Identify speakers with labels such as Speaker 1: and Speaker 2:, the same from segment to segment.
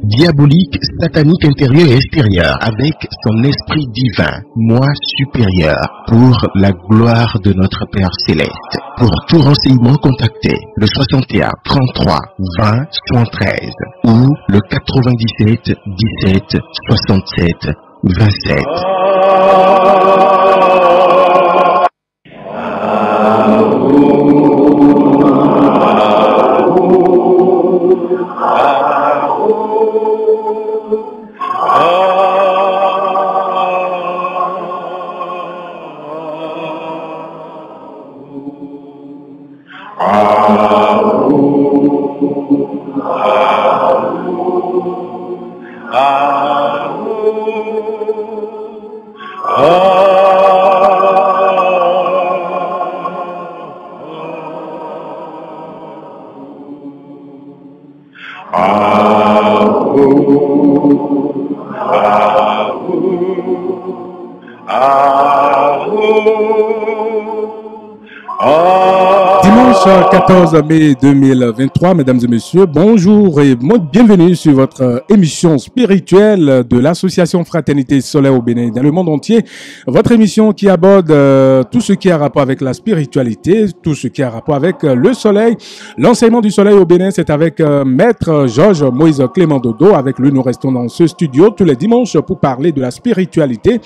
Speaker 1: diabolique, satanique intérieur et extérieur, avec son esprit divin, moi supérieur, pour la gloire de notre Père Céleste. Pour tout renseignement, contactez le 61 33 20 113 ou le 97 17 67 27.
Speaker 2: Dimanche 14 mai 2023, mesdames et messieurs, bonjour et bienvenue sur votre émission spirituelle de l'association Fraternité Soleil au Bénin dans le monde entier. Votre émission qui aborde tout ce qui a rapport avec la spiritualité, tout ce qui a rapport avec le soleil. L'enseignement du soleil au Bénin, c'est avec Maître Georges Moïse Clément Dodo. Avec lui, nous restons dans ce studio tous les dimanches pour parler de la spiritualité.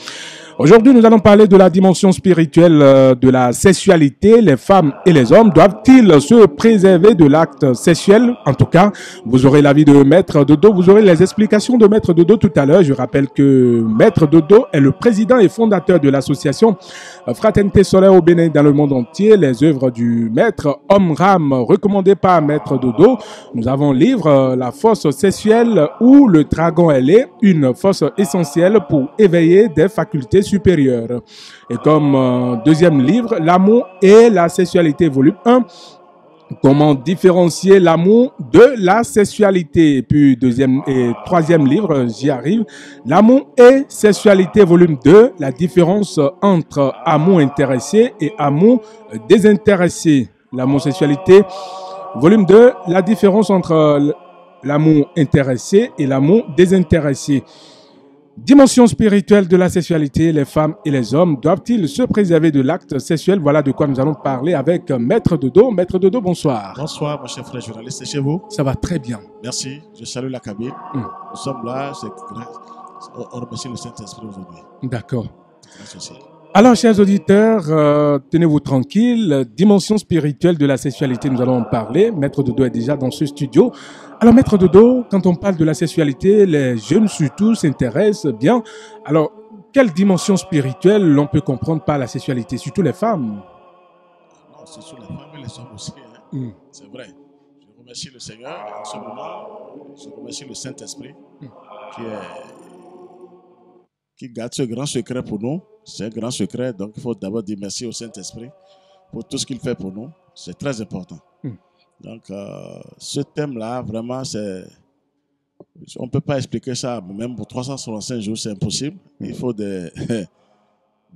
Speaker 2: Aujourd'hui, nous allons parler de la dimension spirituelle de la sexualité. Les femmes et les hommes doivent-ils se préserver de l'acte sexuel? En tout cas, vous aurez l'avis de Maître Dodo, vous aurez les explications de Maître Dodo tout à l'heure. Je rappelle que Maître Dodo est le président et fondateur de l'association Fraternité Soleil au Bénin dans le monde entier. Les œuvres du Maître Omram recommandées par Maître Dodo. Nous avons le livre La force sexuelle ou le dragon ailé, une force essentielle pour éveiller des facultés supérieure. Et comme deuxième livre, L'amour et la sexualité, volume 1. Comment différencier l'amour de la sexualité. Et puis deuxième et troisième livre, j'y arrive. L'amour et sexualité, volume 2. La différence entre amour intéressé et amour désintéressé. L'amour sexualité, volume 2. La différence entre l'amour intéressé et l'amour désintéressé. Dimension spirituelle de la sexualité, les femmes et les hommes doivent-ils se préserver de l'acte sexuel? Voilà de quoi nous allons parler avec Maître Dodo. Maître Dodo, bonsoir.
Speaker 3: Bonsoir, mon cher frère journaliste, c'est chez vous?
Speaker 2: Ça va très bien.
Speaker 3: Merci, je salue la cabine. Nous sommes là, on remercie le Saint-Esprit aujourd'hui.
Speaker 2: D'accord. Alors, chers auditeurs, tenez-vous tranquilles. Dimension spirituelle de la sexualité, nous allons en parler. Maître Dodo est déjà dans ce studio. Alors, Maître Dodo, quand on parle de la sexualité, les jeunes surtout s'intéressent bien. Alors, quelle dimension spirituelle l'on peut comprendre par la sexualité, surtout les femmes?
Speaker 3: Non, c'est sur les femmes et les hommes aussi. Hein. C'est vrai. Je remercie le Seigneur. En ce moment, je remercie le Saint-Esprit qui garde ce grand secret pour nous. C'est un grand secret, donc il faut d'abord dire merci au Saint-Esprit pour tout ce qu'il fait pour nous. C'est très important. Donc, ce thème-là, vraiment, on ne peut pas expliquer ça, même pour 365 jours, c'est impossible. Il faut des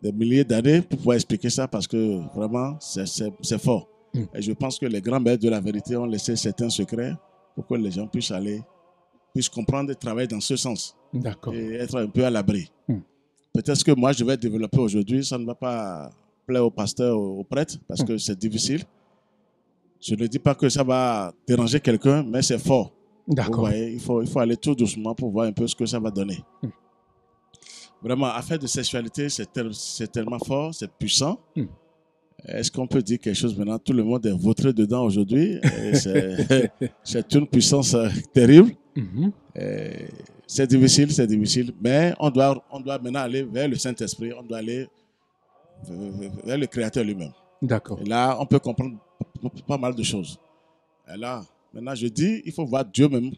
Speaker 3: milliers d'années pour pouvoir expliquer ça parce que vraiment, c'est fort. Et je pense que les grands maîtres de la vérité ont laissé certains secrets pour que les gens puissent comprendre et travailler dans ce sens. Et être un peu à l'abri. Peut-être que moi, je vais développer aujourd'hui, ça ne va pas plaire aux pasteurs, aux prêtres, parce que c'est difficile. Je ne dis pas que ça va déranger quelqu'un, mais c'est fort. Vous voyez, il faut aller tout doucement pour voir un peu ce que ça va donner. Vraiment, affaire de sexualité, c'est tellement fort, c'est puissant. Est-ce qu'on peut dire quelque chose maintenant? Tout le monde est vautré dedans aujourd'hui. C'est une puissance terrible. C'est difficile, mais on doit maintenant aller vers le Saint-Esprit, on doit aller vers le Créateur lui-même.
Speaker 2: D'accord.
Speaker 3: Et là, on peut comprendre pas mal de choses. Et là, maintenant, je dis, il faut voir Dieu même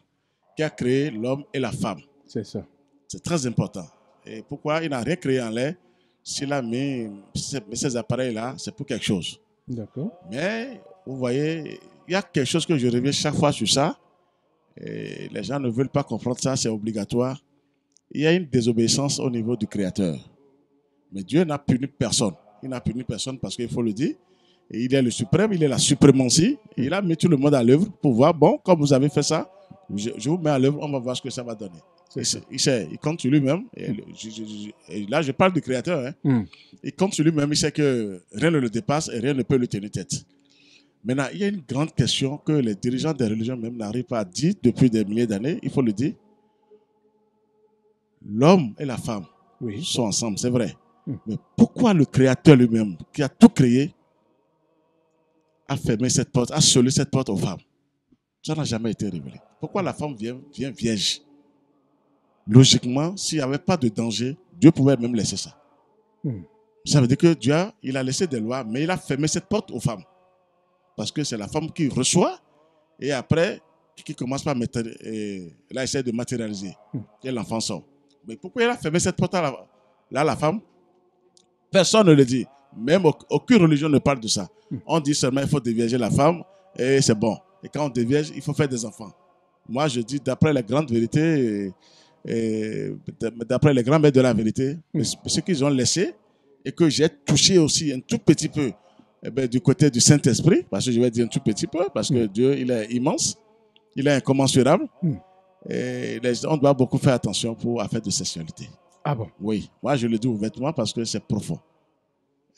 Speaker 3: qui a créé l'homme et la femme.
Speaker 2: C'est ça.
Speaker 3: C'est très important. Et pourquoi il n'a rien créé en l'air? S'il a mis ces appareils-là, c'est pour quelque chose.
Speaker 2: D'accord.
Speaker 3: Mais, vous voyez, il y a quelque chose que je reviens chaque fois sur ça. Et les gens ne veulent pas comprendre ça, c'est obligatoire. Il y a une désobéissance au niveau du Créateur. Mais Dieu n'a puni personne. Il n'a puni personne parce qu'il faut le dire. Et il est le suprême, il est la suprématie. Et il a mis tout le monde à l'œuvre pour voir, bon, comme vous avez fait ça, Je vous mets à l'œuvre, on va voir ce que ça va donner. Il compte sur lui-même. Et là, je parle du Créateur. Hein. Il compte sur lui-même. Il sait que rien ne le dépasse et rien ne peut lui tenir tête. Maintenant, il y a une grande question que les dirigeants des religions même n'arrivent pas à dire depuis des milliers d'années. Il faut le dire. L'homme et la femme sont ensemble, c'est vrai. Mais pourquoi le Créateur lui-même, qui a tout créé, a fermé cette porte, a scellé cette porte aux femmes? Ça n'a jamais été révélé. Pourquoi la femme vient vierge? Logiquement, s'il n'y avait pas de danger, Dieu pouvait même laisser ça. Ça veut dire que Dieu, il a laissé des lois, mais il a fermé cette porte aux femmes. Parce que c'est la femme qui reçoit et après, qui commence par mettre, là, essaie de matérialiser. Et l'enfant sort. Mais pourquoi il a fermé cette porte là, la femme? Personne ne le dit. Même aucune religion ne parle de ça. On dit seulement qu'il faut dévierger la femme et c'est bon. Et quand on dévierge, il faut faire des enfants. Moi, je dis, d'après la grande vérité, d'après les grands maîtres de la vérité, ce qu'ils ont laissé et que j'ai touché aussi un tout petit peu du côté du Saint-Esprit, parce que je vais dire un tout petit peu, parce que Dieu, il est immense, il est incommensurable. Et on doit beaucoup faire attention pour affaire de sexualité.
Speaker 2: Ah bon?
Speaker 3: Oui, moi je le dis ouvertement parce que c'est profond.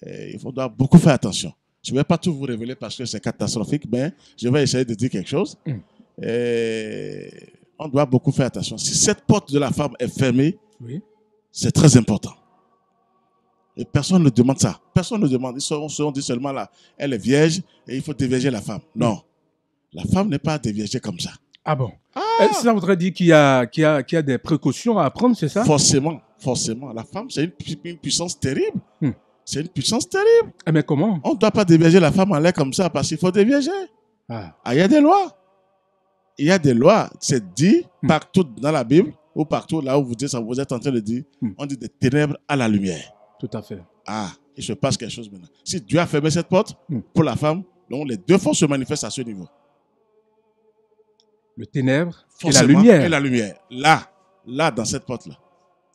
Speaker 3: Et il doit beaucoup faire attention. Je ne vais pas tout vous révéler parce que c'est catastrophique, mais je vais essayer de dire quelque chose. Et on doit beaucoup faire attention. Si cette porte de la femme est fermée, c'est très important. Et personne ne demande ça. Personne ne demande. On dit seulement là, elle est vierge et il faut dévierger la femme. Non. La femme n'est pas déviergée comme ça.
Speaker 2: Ah bon? Ça voudrait dire qu'il y a des précautions à prendre, c'est ça?
Speaker 3: Forcément. La femme, c'est une puissance terrible. C'est une puissance terrible.
Speaker 2: Mais comment?
Speaker 3: On ne doit pas dévierger la femme en l'air comme ça parce qu'il faut dévierger. Il y a des lois. Il y a des lois. C'est dit partout dans la Bible ou partout là où vous êtes en train de dire, on dit des ténèbres à la lumière.
Speaker 2: Tout à fait.
Speaker 3: Il se passe quelque chose maintenant. Si Dieu a fermé cette porte pour la femme, donc les deux forces se manifestent à ce niveau.
Speaker 2: Le ténèbre et la lumière.
Speaker 3: Et la lumière. Là, dans cette porte-là.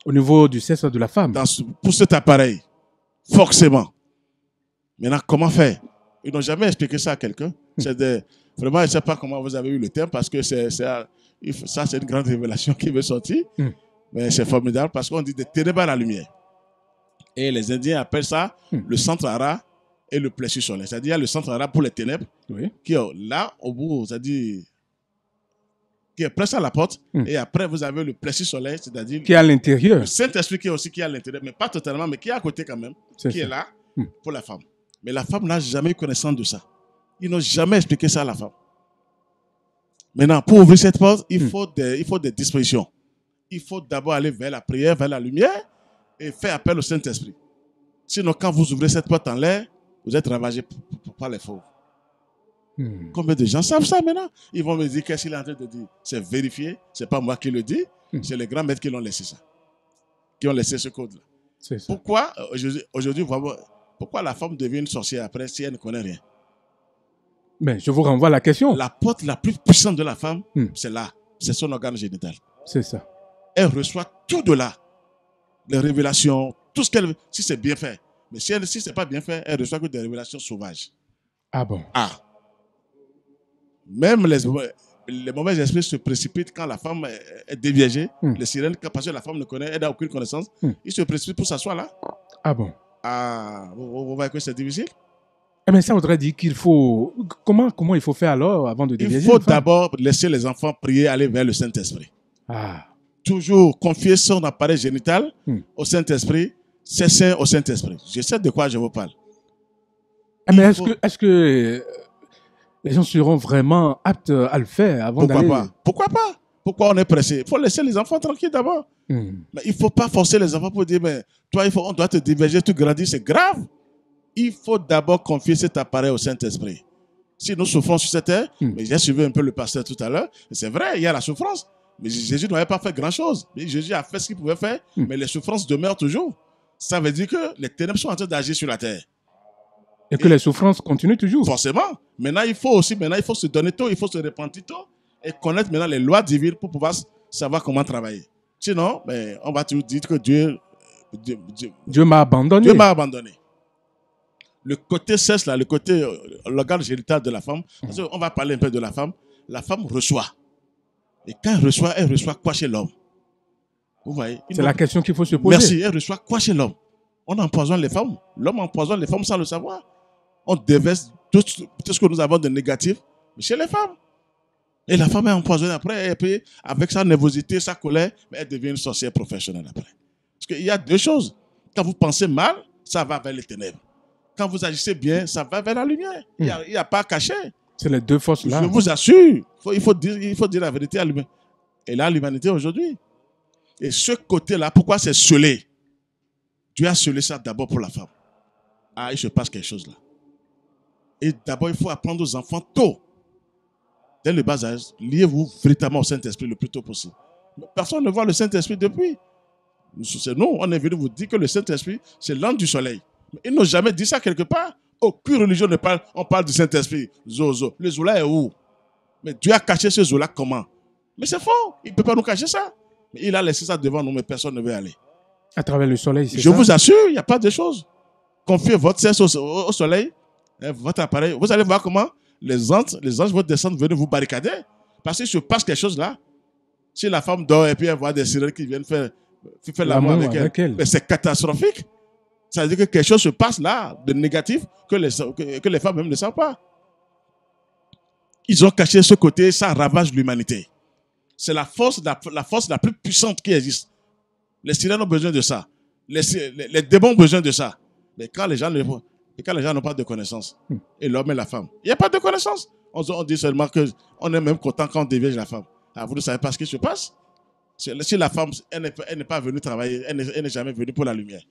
Speaker 2: Au niveau du sexe de la femme.
Speaker 3: Pour cet appareil. Forcément. Maintenant, comment faire? Ils n'ont jamais expliqué ça à quelqu'un. Vraiment, je ne sais pas comment vous avez eu le terme parce que ça, c'est une grande révélation qui veut sortir. Mais c'est formidable parce qu'on dit des ténèbres à la lumière. Et les Indiens appellent ça le centre hara et le plexus solaire. C'est-à-dire, il y a le centre hara pour les ténèbres qui est là, au bout, c'est-à-dire qui est presque à la porte. Et après, vous avez le plexus solaire, c'est-à-dire
Speaker 2: qui est à l'intérieur.
Speaker 3: Le Saint-Esprit qui est à l'intérieur, mais pas totalement, mais qui est à côté quand même, est là pour la femme. Mais la femme n'a jamais eu connaissance de ça. Ils n'ont jamais expliqué ça à la femme. Maintenant, pour ouvrir cette porte, il faut des dispositions. Il faut d'abord aller vers la prière, vers la lumière et faire appel au Saint-Esprit. Sinon, quand vous ouvrez cette porte en l'air, vous êtes ravagé par les fauves. Combien de gens savent ça maintenant? Ils vont me dire qu'est-ce qu'il est en train de dire. C'est vérifié, c'est pas moi qui le dis, c'est les grands maîtres qui l'ont laissé ça. Qui ont laissé ce code-là. Pourquoi, aujourd'hui, pourquoi la femme devient une sorcière après si elle ne connaît rien?
Speaker 2: Mais je vous renvoie à la question.
Speaker 3: La porte la plus puissante de la femme, c'est là. C'est son organe génital.
Speaker 2: C'est ça.
Speaker 3: Elle reçoit tout de là. Les révélations, tout ce qu'elle veut, si c'est bien fait. Mais si ce n'est pas bien fait, elle reçoit que des révélations sauvages.
Speaker 2: Ah bon?
Speaker 3: Même les mauvais esprits se précipitent quand la femme est déviégée. Les sirènes, parce que la femme ne connaît, elle n'a aucune connaissance, ils se précipitent pour s'asseoir là.
Speaker 2: Ah bon?
Speaker 3: Vous voyez que c'est difficile?
Speaker 2: Mais ça voudrait dire qu'il faut... Comment il faut faire alors avant de déviéger?
Speaker 3: Il faut d'abord laisser les enfants prier, aller vers le Saint-Esprit. Toujours confier son appareil génital au Saint-Esprit, c'est saint au Saint-Esprit. Je sais de quoi je vous parle.
Speaker 2: Mais est-ce que les gens seront vraiment aptes à le faire avant d'aller...
Speaker 3: Pourquoi pas? Pourquoi on est pressé? Il faut laisser les enfants tranquilles d'abord. Mais il ne faut pas forcer les enfants pour dire, mais toi, on doit te diverger, tu grandis, c'est grave. Il faut d'abord confier cet appareil au Saint-Esprit. Si nous souffrons sur cette terre, mais j'ai suivi un peu le pasteur tout à l'heure, c'est vrai, il y a la souffrance. Mais Jésus n'avait pas fait grand-chose. Jésus a fait ce qu'il pouvait faire, mais les souffrances demeurent toujours. Ça veut dire que les ténèbres sont en train d'agir sur la terre.
Speaker 2: Et que les souffrances continuent toujours.
Speaker 3: Forcément. Maintenant, il faut se donner tôt, il faut se repentir tôt et connaître maintenant les lois divines pour pouvoir savoir comment travailler. Sinon, on va toujours dire que
Speaker 2: Dieu m'a abandonné.
Speaker 3: Dieu m'a abandonné. Le côté sexe, là, le côté l'organe génital de la femme, parce qu'on va parler un peu de la femme reçoit. Et quand elle reçoit quoi chez l'homme? Vous voyez?
Speaker 2: C'est la question qu'il faut se poser.
Speaker 3: Merci, elle reçoit quoi chez l'homme? On empoisonne les femmes. L'homme empoisonne les femmes sans le savoir. On déverse tout ce que nous avons de négatif chez les femmes. Et la femme est empoisonnée après, et puis avec sa nervosité, sa colère, elle devient une sorcière professionnelle après. Parce qu'il y a deux choses. Quand vous pensez mal, ça va vers les ténèbres. Quand vous agissez bien, ça va vers la lumière. Il n'y a pas à cacher.
Speaker 2: C'est les deux forces-là.
Speaker 3: Je vous assure, il faut dire la vérité à l'humanité. Et là, l'humanité aujourd'hui. Et ce côté-là, pourquoi c'est scellé? Dieu a scellé ça d'abord pour la femme. Ah, il se passe quelque chose là. Et d'abord, il faut apprendre aux enfants tôt, dès le bas âge, liez-vous véritablement au Saint-Esprit le plus tôt possible. Personne ne voit le Saint-Esprit depuis. Nous, on est venu vous dire que le Saint-Esprit, c'est l'ange du soleil. Mais ils n'ont jamais dit ça quelque part. Aucune religion ne parle, on parle du Saint-Esprit. Zozo. Le Zola est où? Mais Dieu a caché ce Zola comment? Mais c'est faux. Il ne peut pas nous cacher ça. Mais il a laissé ça devant nous, mais personne ne veut aller.
Speaker 2: À travers le soleil, c'est ça?
Speaker 3: Je vous assure, il n'y a pas de choses. Confiez votre sexe au soleil, votre appareil. Vous allez voir comment les anges vont descendre, venir vous barricader. Parce qu'il se passe quelque chose là. Si la femme dort et puis elle voit des sirènes qui viennent faire l'amour avec elle. Mais c'est catastrophique. Ça veut dire que quelque chose se passe là, de négatif, que les femmes même ne savent pas. Ils ont caché ce côté, ça ravage l'humanité. C'est la force la plus puissante qui existe. Les sirènes ont besoin de ça. Les démons ont besoin de ça. Mais quand les gens n'ont pas de connaissance, et l'homme et la femme, il n'y a pas de connaissance. On dit seulement qu'on est même content quand on dévierge la femme. Ah, vous ne savez pas ce qui se passe? Si la femme, elle n'est pas venue travailler, elle n'est jamais venue pour la lumière.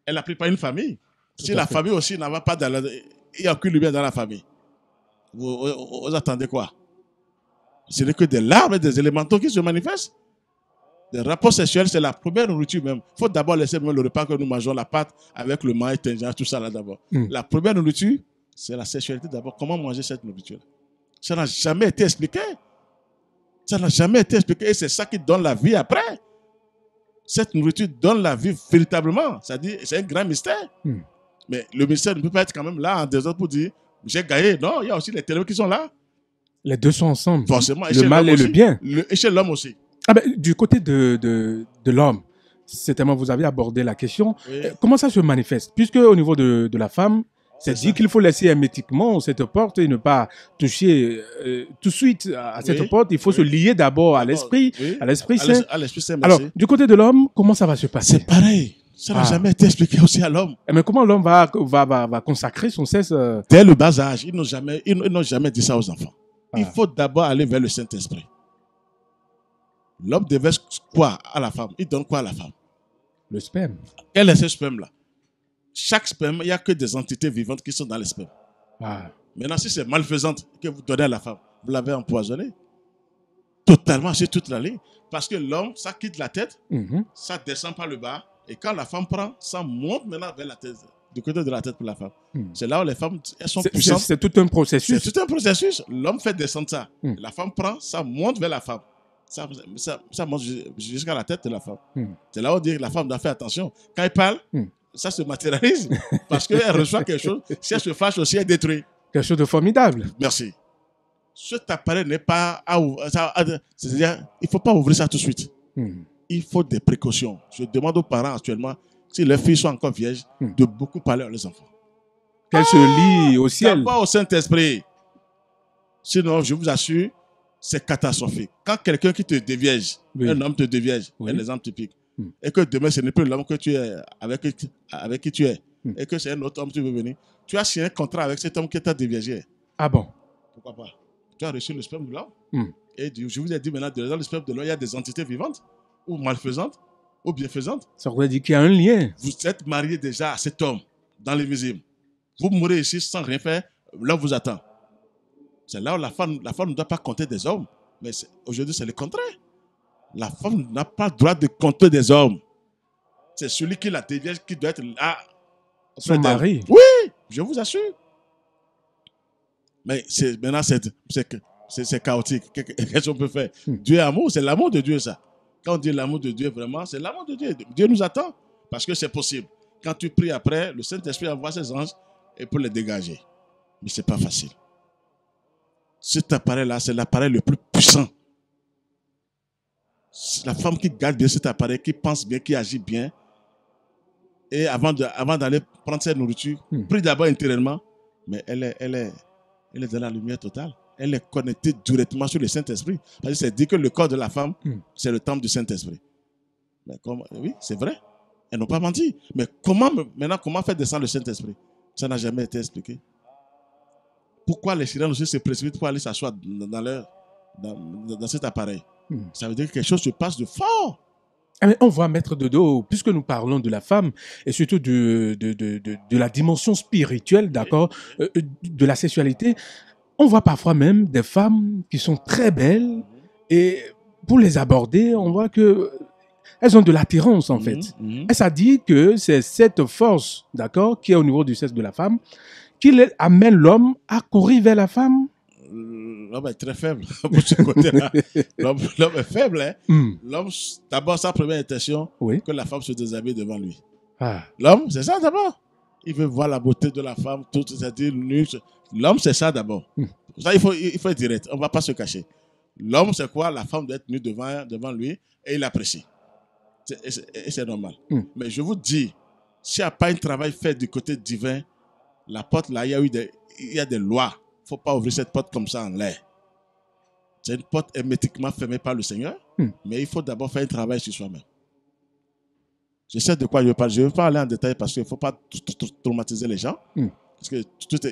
Speaker 3: Elle n'a pris pas une famille. Si la famille aussi n'a pas il n'y a aucune lumière dans la famille. Vous attendez quoi? Ce n'est que des larmes et des élémentaux qui se manifestent. Les rapports sexuels, c'est la première nourriture même. Il faut d'abord laisser même le repas que nous mangeons, la pâte avec le maïs, tout ça là d'abord. La première nourriture, c'est la sexualité d'abord. Comment manger cette nourriture? Ça n'a jamais été expliqué. Ça n'a jamais été expliqué et c'est ça qui donne la vie après. Cette nourriture donne la vie véritablement. C'est-à-dire, c'est un grand mystère. Mais le mystère ne peut pas être quand même là en 2 ans pour dire j'ai gagné. Non, il y a aussi les ténèbres qui sont là.
Speaker 2: Les deux sont ensemble.
Speaker 3: Forcément.
Speaker 2: Le mal et le bien.
Speaker 3: Et chez l'homme aussi.
Speaker 2: Ah ben, du côté de l'homme, certainement vous avez abordé la question.
Speaker 3: Oui.
Speaker 2: Comment ça se manifeste? Puisque au niveau de la femme, c'est dit qu'il faut laisser hermétiquement cette porte et ne pas toucher tout de suite à cette porte. Il faut se lier d'abord à l'esprit, à l'esprit saint.
Speaker 3: À l'esprit saint,
Speaker 2: alors, du côté de l'homme, comment ça va se passer?
Speaker 3: C'est pareil. Ça n'a jamais été expliqué aussi à l'homme.
Speaker 2: Mais comment l'homme va consacrer son sexe
Speaker 3: Dès le bas âge, ils n'ont jamais dit ça aux enfants. Il faut d'abord aller vers le Saint-Esprit. L'homme déverse quoi à la femme? Il donne quoi à la femme?
Speaker 2: Le sperme.
Speaker 3: Quel est ce sperme-là? Chaque sperme, il n'y a que des entités vivantes qui sont dans le sperme. Maintenant, si c'est malfaisante que vous donnez à la femme, vous l'avez empoisonné. Totalement sur toute la ligne. Parce que l'homme, ça quitte la tête, ça descend par le bas. Et quand la femme prend, ça monte maintenant vers la tête, du côté de la tête pour la femme. C'est là où les femmes, elles sont puissantes.
Speaker 2: C'est tout un processus.
Speaker 3: C'est tout un processus. L'homme fait descendre ça. La femme prend, ça monte vers la femme. Ça monte jusqu'à la tête de la femme. C'est là où on dit que la femme doit faire attention. Quand elle parle, ça se matérialise. Parce qu'elle reçoit quelque chose. Si elle se fâche aussi, elle détruit.
Speaker 2: Quelque chose de formidable.
Speaker 3: Merci. Cet appareil n'est pas c'est-à-dire, il ne faut pas ouvrir ça tout de suite. Il faut des précautions. Je demande aux parents actuellement, si leurs filles sont encore vierges, de beaucoup parler à leurs enfants.
Speaker 2: Qu'elles se lient au ciel.
Speaker 3: D'abord au Saint-Esprit. Sinon, je vous assure, c'est catastrophique. Quand quelqu'un qui te dévierge, un homme te dévierge, un exemple typique, et que demain ce n'est plus l'homme que tu es avec qui tu es, et que c'est un autre homme qui veut venir, tu as signé un contrat avec cet homme qui t'a déviergé.
Speaker 2: Ah bon?
Speaker 3: Pourquoi pas? Tu as reçu le sperme de l'homme. Et je vous ai dit maintenant, dans le sperme de l'homme, il y a des entités vivantes, ou malfaisantes, ou bienfaisantes.
Speaker 2: Ça veut dire qu'il y a un lien.
Speaker 3: Vous êtes marié déjà à cet homme, dans l'invisible. Vous mourrez ici sans rien faire, l'homme vous attend. C'est là où la femme ne doit pas compter des hommes. Mais aujourd'hui, c'est le contraire. La femme n'a pas le droit de compter des hommes. C'est celui qui la dévierge qui doit être là.
Speaker 2: Son mari.
Speaker 3: Oui, je vous assure. Mais maintenant, c'est chaotique. Qu'est-ce qu'on peut faire? Dieu est amour, c'est l'amour de Dieu, ça. Quand on dit l'amour de Dieu, vraiment, c'est l'amour de Dieu. Dieu nous attend parce que c'est possible. Quand tu pries après, le Saint-Esprit envoie ses anges et peut les dégager. Mais ce n'est pas facile. Cet appareil-là, c'est l'appareil le plus puissant La femme qui garde bien cet appareil, qui pense bien, qui agit bien, et avant d'aller prendre sa nourriture, prie d'abord intérieurement, mais elle est dans la lumière totale. Elle est connectée directement sur le Saint-Esprit. Parce que c'est dit que le corps de la femme, c'est le temple du Saint-Esprit. Oui, c'est vrai. Elles n'ont pas menti. Mais comment faire descendre le Saint-Esprit? Ça n'a jamais été expliqué. Pourquoi les sirènes aussi se précipitent pour aller s'asseoir dans cet appareil? Ça veut dire que quelque chose se passe de fort.
Speaker 2: On voit, Maître Dodo, puisque nous parlons de la femme et surtout de la dimension spirituelle, d'accord, de la sexualité, on voit parfois même des femmes qui sont très belles et pour les aborder, on voit que elles ont de l'attirance en fait. Et ça dit que c'est cette force, d'accord, qui est au niveau du sexe de la femme, qui amène l'homme à courir vers la femme.
Speaker 3: L'homme est très faible pour ce côté-là. L'homme est faible. Hein? L'homme, d'abord, sa première intention, que la femme se déshabille devant lui. L'homme, c'est ça d'abord. Il veut voir la beauté de la femme, tout, c'est-à-dire nu. L'homme, c'est ça d'abord. Ça, il faut être direct. On ne va pas se cacher. L'homme, c'est quoi? La femme doit être nue devant lui et il apprécie. Et c'est normal. Mais je vous dis, s'il n'y a pas un travail fait du côté divin, la porte là, il y a des lois. Il ne faut pas ouvrir cette porte comme ça en l'air. C'est une porte hermétiquement fermée par le Seigneur, mais il faut d'abord faire un travail sur soi-même. Je sais de quoi je parle. Je ne vais pas aller en détail parce qu'il ne faut pas traumatiser les gens. Parce que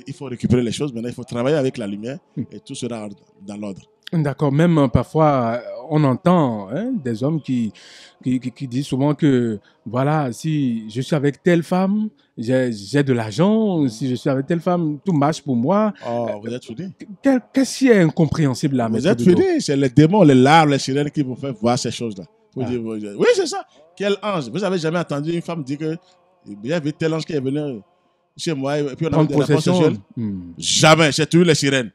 Speaker 3: il faut récupérer les choses. Maintenant, il faut travailler avec la lumière et tout sera dans l'ordre.
Speaker 2: D'accord. Même parfois, on entend des hommes qui disent souvent que, voilà, si je suis avec telle femme, j'ai de l'argent. Si je suis avec telle femme, tout marche pour moi.
Speaker 3: Oh, vous êtes fini.
Speaker 2: Qu'est-ce qui est incompréhensible là?
Speaker 3: Vous êtes fini. C'est les démons, les larves, les sirènes qui vous font voir ces choses-là. Oui, c'est ça. Quel ange? Vous avez jamais entendu une femme dire que il y avait tel ange qui est venu chez moi et puis on a eu des rapports sexuels? Jamais. C'est toujours les sirènes.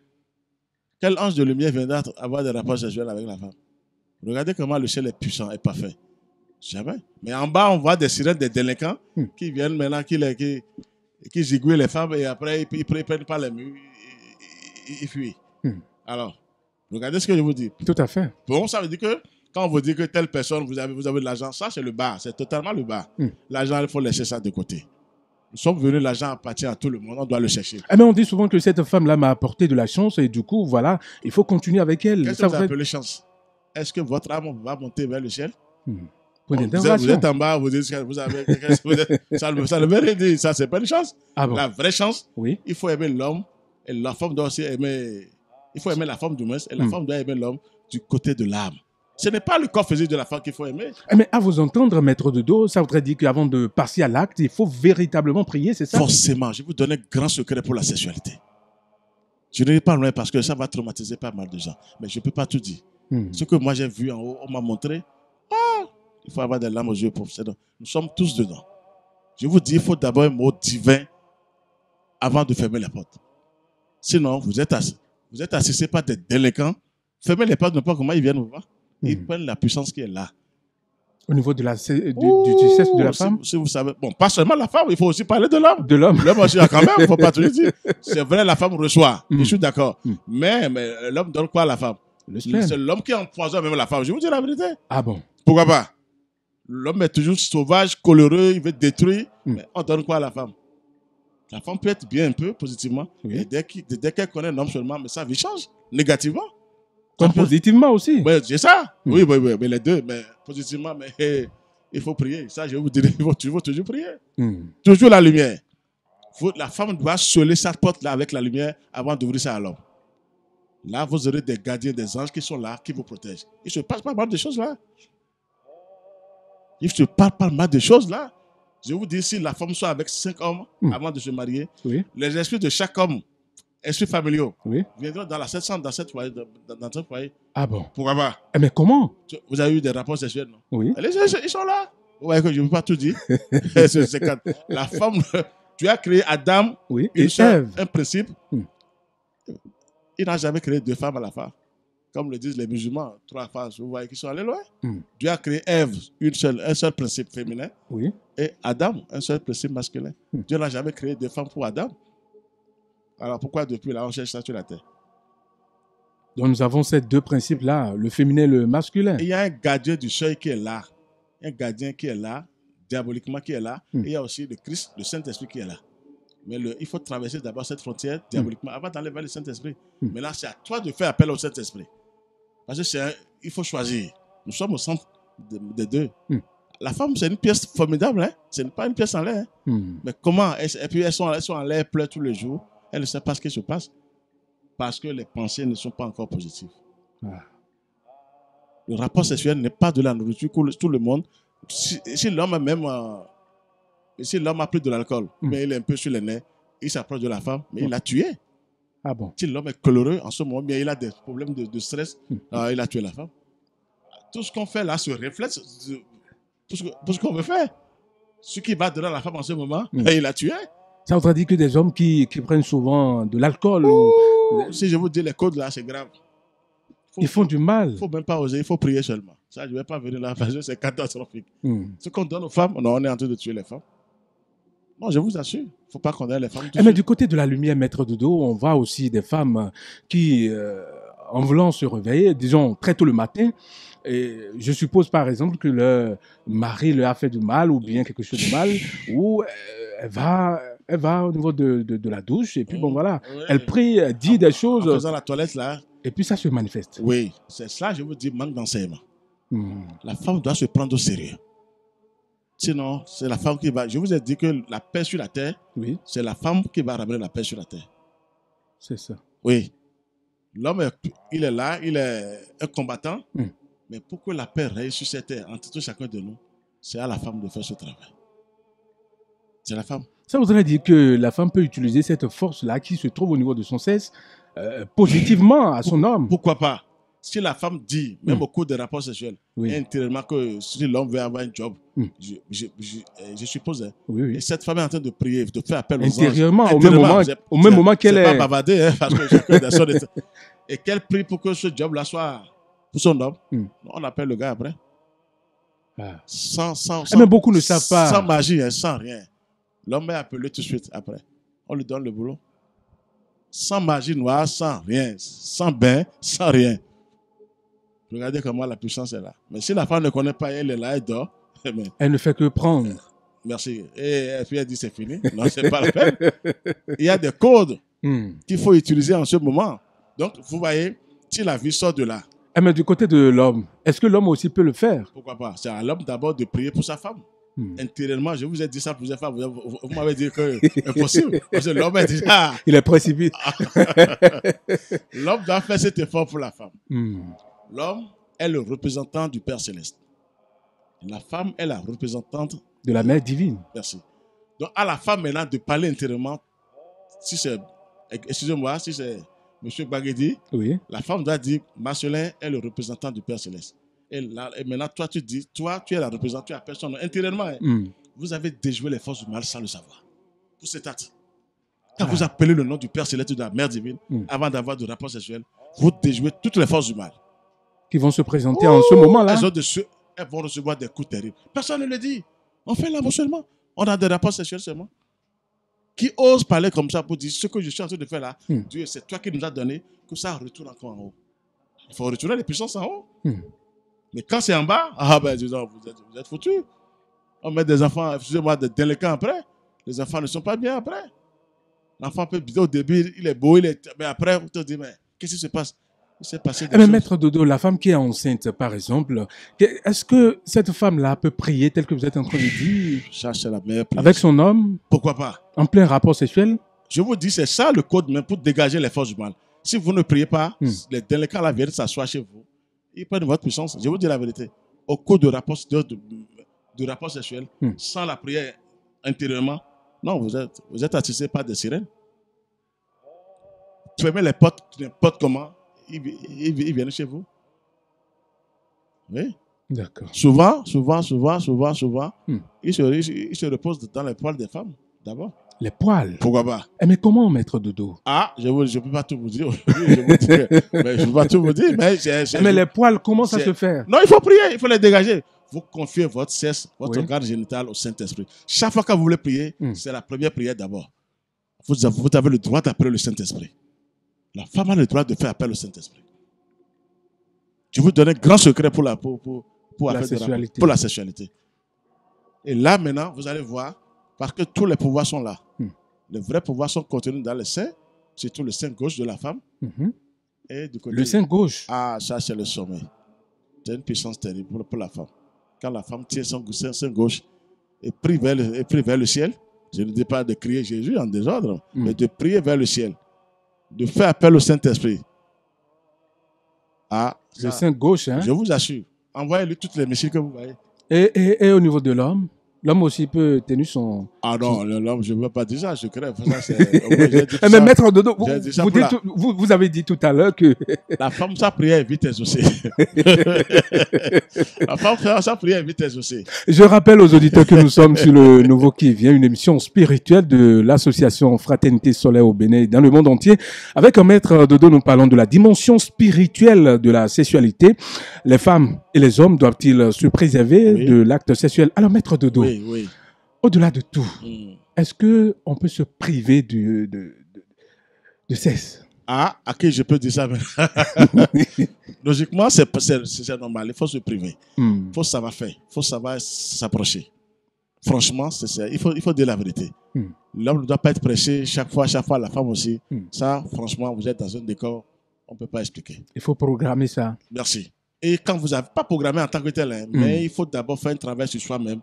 Speaker 3: Quel ange de lumière viendra avoir des rapports sexuels avec la femme? Regardez comment le ciel est puissant et parfait. Jamais. Mais en bas, on voit des sirènes, des délinquants qui viennent maintenant, qui zigouillent les femmes et après, ils prennent pas les murs, ils fuient. Alors, regardez ce que je vous dis.
Speaker 2: Tout à fait.
Speaker 3: Bon, ça veut dire que quand on vous dit que telle personne, vous avez de l'argent, ça c'est le bas, c'est totalement le bas. L'argent, il faut laisser ça de côté. Nous sommes venus, l'argent appartient à tout le monde, on doit le chercher.
Speaker 2: Mais on dit souvent que cette femme-là m'a apporté de la chance et du coup, voilà, il faut continuer avec elle.
Speaker 3: Qu'est-ce que vous appelez chance? Est-ce que votre âme va monter vers le ciel?
Speaker 2: Vous
Speaker 3: êtes en bas, vous dites que vous avez... ça ne veut rien dire, ça c'est pas une chance. La vraie chance, il faut aimer l'homme et la femme doit aussi aimer... Il faut aimer la femme du moins et la femme doit aimer l'homme du côté de l'âme. Ce n'est pas le corps physique de la femme qu'il faut aimer.
Speaker 2: Mais à vous entendre, Maître Dodo, ça voudrait dire qu'avant de passer à l'acte, il faut véritablement prier, c'est ça?
Speaker 3: Forcément. Je vais vous donner un grand secret pour la sexualité. Je ne vais pas loin parce que ça va traumatiser pas mal de gens. Mais je ne peux pas tout dire. Ce que moi j'ai vu en haut, on m'a montré. Il faut avoir des larmes aux yeux pour ça. Nous sommes tous dedans. Je vous dis, il faut d'abord un mot divin avant de fermer la porte. Sinon, vous êtes assistés par des délinquants. Fermez les portes, n'importe comment ils viennent vous voir. Ils prennent la puissance qui est là.
Speaker 2: Au niveau de du sexe de la femme?
Speaker 3: Si vous savez, bon, pas seulement la femme, il faut aussi parler de l'homme.
Speaker 2: De l'homme.
Speaker 3: L'homme aussi, quand même, il ne faut pas tout dire. C'est vrai, la femme reçoit. Je suis d'accord. Mais l'homme donne quoi à la femme? C'est l'homme qui empoisonne même la femme. Je vous dis la vérité.
Speaker 2: Ah bon?
Speaker 3: Pourquoi pas? L'homme est toujours sauvage, coléreux, il veut détruire. Mais on donne quoi à la femme? La femme peut être bien un peu, positivement. Et dès qu'elle connaît un homme seulement, mais sa vie change, négativement.
Speaker 2: Comme positivement aussi.
Speaker 3: Ouais, c'est ça. Oui, mais les deux. Mais positivement, mais il faut prier. Ça, je vais vous dire, il faut toujours prier. Toujours la lumière. La femme doit sceller sa porte là avec la lumière avant d'ouvrir ça à l'homme. Là, vous aurez des gardiens, des anges qui sont là, qui vous protègent. Il se passe pas mal de choses là. Il se passe pas mal de choses là. Je vous dis, si la femme soit avec 5 hommes avant de se marier, les esprits de chaque homme, esprits familiaux, viendront dans cette chambre, dans cette foyer.
Speaker 2: Ah bon?
Speaker 3: Pourquoi pas?
Speaker 2: Mais comment?
Speaker 3: Vous avez eu des rapports sexuels, non?
Speaker 2: Oui.
Speaker 3: Ils sont là. Vous voyez que je ne peux pas tout dire. C'est quand la femme, tu as créé Adam, un principe. Il n'a jamais créé 2 femmes à la fois. Comme le disent les musulmans, 3 femmes, vous voyez qu'ils sont allés loin. Dieu a créé Ève, un seul principe féminin, et Adam, un seul principe masculin. Dieu n'a jamais créé 2 femmes pour Adam. Alors pourquoi depuis là on cherche ça sur la terre?
Speaker 2: Donc nous avons ces deux principes-là, le féminin et le masculin.
Speaker 3: Et il y a un gardien du seuil qui est là. Un gardien qui est là, diaboliquement qui est là. Et il y a aussi le Christ, le Saint-Esprit qui est là. Mais il faut traverser d'abord cette frontière diaboliquement avant d'aller vers le Saint-Esprit. Mais là, c'est à toi de faire appel au Saint-Esprit. Parce que il faut choisir. Nous sommes au centre des deux. La femme, c'est une pièce formidable. Hein? Ce n'est pas une pièce en l'air. Hein? Mais comment? Et puis elles sont en l'air, pleurent tous les jours. Elles ne savent pas ce qui se passe. Parce que les pensées ne sont pas encore positives. Le rapport sexuel n'est pas de la nourriture pour tout le monde. Si l'homme même, si l'homme a pris de l'alcool, mais il est un peu sur les nerfs, il s'approche de la femme, mais il l'a tué.
Speaker 2: Ah bon?
Speaker 3: Si l'homme est coloreux en ce moment, mais il a des problèmes de stress, il a tué la femme. Tout ce qu'on fait là se reflète tout ce qu'on veut faire. Ce qui va dedans la femme en ce moment, il l'a tué.
Speaker 2: Ça voudrait dire que des hommes qui prennent souvent de l'alcool
Speaker 3: si je vous dis les codes là, c'est grave.
Speaker 2: Ils font du mal.
Speaker 3: Il ne faut même pas oser, il faut prier seulement. Ça, je ne vais pas venir là parce que c'est catastrophique. Ce qu'on donne aux femmes, non, on est en train de tuer les femmes. Non, je vous assure, il ne faut pas condamner les femmes.
Speaker 2: Mais du côté de la lumière, maître Dodo, on voit aussi des femmes qui, en voulant se réveiller, disons très tôt le matin, et je suppose par exemple que le mari leur a fait du mal ou bien quelque chose de mal, ou elle va au niveau de la douche et puis bon voilà, elle prie, elle dit des choses.
Speaker 3: En faisant la toilette là.
Speaker 2: Et puis ça se manifeste.
Speaker 3: Oui, c'est ça, je vous dis, manque d'enseignement. La femme doit se prendre au sérieux. Sinon, c'est la femme qui va... Je vous ai dit que la paix sur la terre, c'est la femme qui va ramener la paix sur la terre.
Speaker 2: C'est ça.
Speaker 3: Oui. L'homme, il est là, il est un combattant, mais pour que la paix règne sur cette terre, entre tout chacun de nous, c'est à la femme de faire ce travail. C'est la femme.
Speaker 2: Ça voudrait dire que la femme peut utiliser cette force-là qui se trouve au niveau de son sexe positivement à son homme.
Speaker 3: Pourquoi pas? Si la femme dit, même au cours des rapports sexuels, intérieurement que si l'homme veut avoir un job, je suppose, et cette femme est en train de prier, de faire appel aux anges.
Speaker 2: Intérieurement, au même moment qu'elle est...
Speaker 3: C'est pas bavarder, hein, parce que j'ai que des sortes et qu'elle prie pour que ce job-là soit pour son homme, on appelle le gars après.
Speaker 2: Mais beaucoup ne savent pas.
Speaker 3: Sans magie, hein, sans rien. L'homme est appelé tout de suite après. On lui donne le boulot. Sans magie noire, sans rien, sans bain, sans rien. Regardez comment la puissance est là. Mais si la femme ne connaît pas, elle est là, elle dort.
Speaker 2: Elle ne fait que prendre.
Speaker 3: Merci. Et puis elle dit c'est fini. Non, c'est pas la peine. Il y a des codes qu'il faut utiliser en ce moment. Donc, vous voyez, si la vie sort de là.
Speaker 2: Mais du côté de l'homme, est-ce que l'homme aussi peut le faire?
Speaker 3: Pourquoi pas? C'est à l'homme d'abord de prier pour sa femme. Intérieurement, je vous ai dit ça plusieurs fois, vous m'avez dit que c'est impossible. Parce que l'homme est déjà...
Speaker 2: Il est précipité.
Speaker 3: L'homme doit faire cet effort pour la femme. L'homme est le représentant du Père Céleste. La femme est la représentante
Speaker 2: de la Mère divine.
Speaker 3: Merci. Donc, à la femme maintenant de parler intérieurement, si c'est, excusez-moi, si c'est M. Bagedi, la femme doit dire, Marcelin est le représentant du Père Céleste. Et maintenant, toi, tu dis, toi, tu es la représentante, tu as personne. Intérieurement, vous avez déjoué les forces du mal sans le savoir. Pour cet acte. Quand vous appelez le nom du Père Céleste et de la Mère divine, avant d'avoir de rapport sexuel, vous déjouez toutes les forces du mal.
Speaker 2: Qui vont se présenter en ce moment-là.
Speaker 3: Elles vont recevoir des coups terribles. Personne ne le dit. On fait l'amour seulement. On a des rapports sexuels seulement. Qui ose parler comme ça pour dire ce que je suis en train de faire là, Dieu, c'est toi qui nous as donné, que ça retourne encore en haut. Il faut retourner les puissances en haut. Mais quand c'est en bas, disons, vous êtes foutus. On met des enfants, excusez-moi, des délinquants après. Les enfants ne sont pas bien après. L'enfant peut au début, il est beau, mais après, on te dit, mais qu'est-ce qui se passe? Il s'est passé des choses.
Speaker 2: Maître Dodo, la femme qui est enceinte, par exemple, est-ce que cette femme-là peut prier tel que vous êtes en train de dire?
Speaker 3: Ça, c'est la meilleure prière.
Speaker 2: Avec son homme?
Speaker 3: Pourquoi pas?
Speaker 2: En plein rapport sexuel?
Speaker 3: Je vous dis, c'est ça le code même pour dégager les forces du mal. Si vous ne priez pas, les délinquants la viennent s'asseoir chez vous. Ils prennent votre puissance. Je vous dis la vérité. Au cours de rapport sexuel, sans la prière intérieurement, non, vous êtes attisés par des sirènes. Fermez les portes, n'importe comment, ils viennent chez vous. Oui.
Speaker 2: D'accord.
Speaker 3: Souvent, ils se reposent dans les poils des femmes, d'abord.
Speaker 2: Les poils?
Speaker 3: Pourquoi pas?
Speaker 2: Mais comment, Maître Dodo?
Speaker 3: Je ne peux pas tout vous dire. Je ne peux pas tout vous dire.
Speaker 2: Mais les poils, comment ça se fait?
Speaker 3: Non, il faut prier, il faut les dégager. Vous confiez votre sexe, votre organe génital au Saint-Esprit. Chaque fois que vous voulez prier, c'est la première prière d'abord. Vous avez le droit d'appeler le Saint-Esprit. La femme a le droit de faire appel au Saint-Esprit. Je vous donne un grand secret pour la
Speaker 2: sexualité.
Speaker 3: Pour la sexualité. Et là, maintenant, vous allez voir, parce que tous les pouvoirs sont là. Les vrais pouvoirs sont contenus dans le sein, surtout le sein gauche de la femme. Et du côté,
Speaker 2: le sein gauche.
Speaker 3: Ah, ça, c'est le sommet. C'est une puissance terrible pour la femme. Quand la femme tient son sein gauche et prie vers le ciel, je ne dis pas de crier Jésus en désordre, mais de prier vers le ciel, de faire appel au Saint-Esprit. Ah, ça,
Speaker 2: le sein gauche, hein?
Speaker 3: Je vous assure. Envoyez-lui toutes les missiles que vous voyez.
Speaker 2: Et au niveau de l'homme? L'homme aussi peut tenir son...
Speaker 3: Ah non, l'homme, je ne veux pas dire ça, je crève. Ça,
Speaker 2: mais maître Dodo, vous avez dit tout à l'heure que...
Speaker 3: La femme, sa prière est vite exaucée. La femme, sa prière est vite exaucée.
Speaker 2: Je rappelle aux auditeurs que nous sommes sur le Nouveau qui vient, une émission spirituelle de l'association Fraternité Solaire au Bénin dans le monde entier. Avec un maître Dodo, nous parlons de la dimension spirituelle de la sexualité. Les femmes et les hommes doivent-ils se préserver de l'acte sexuel? Alors, maître Dodo,
Speaker 3: oui.
Speaker 2: Au-delà de tout, est-ce qu'on peut se priver de sexe?
Speaker 3: Ah, à qui je peux dire ça? Logiquement, c'est normal. Il faut se priver. Il faut savoir faire. Il faut savoir s'approcher. Franchement, il faut dire la vérité. L'homme ne doit pas être pressé chaque fois, la femme aussi. Ça, franchement, vous êtes dans un décor, on ne peut pas expliquer.
Speaker 2: Il faut programmer ça.
Speaker 3: Merci. Et quand vous n'avez pas programmé en tant que tel, mais il faut d'abord faire un travail sur soi-même.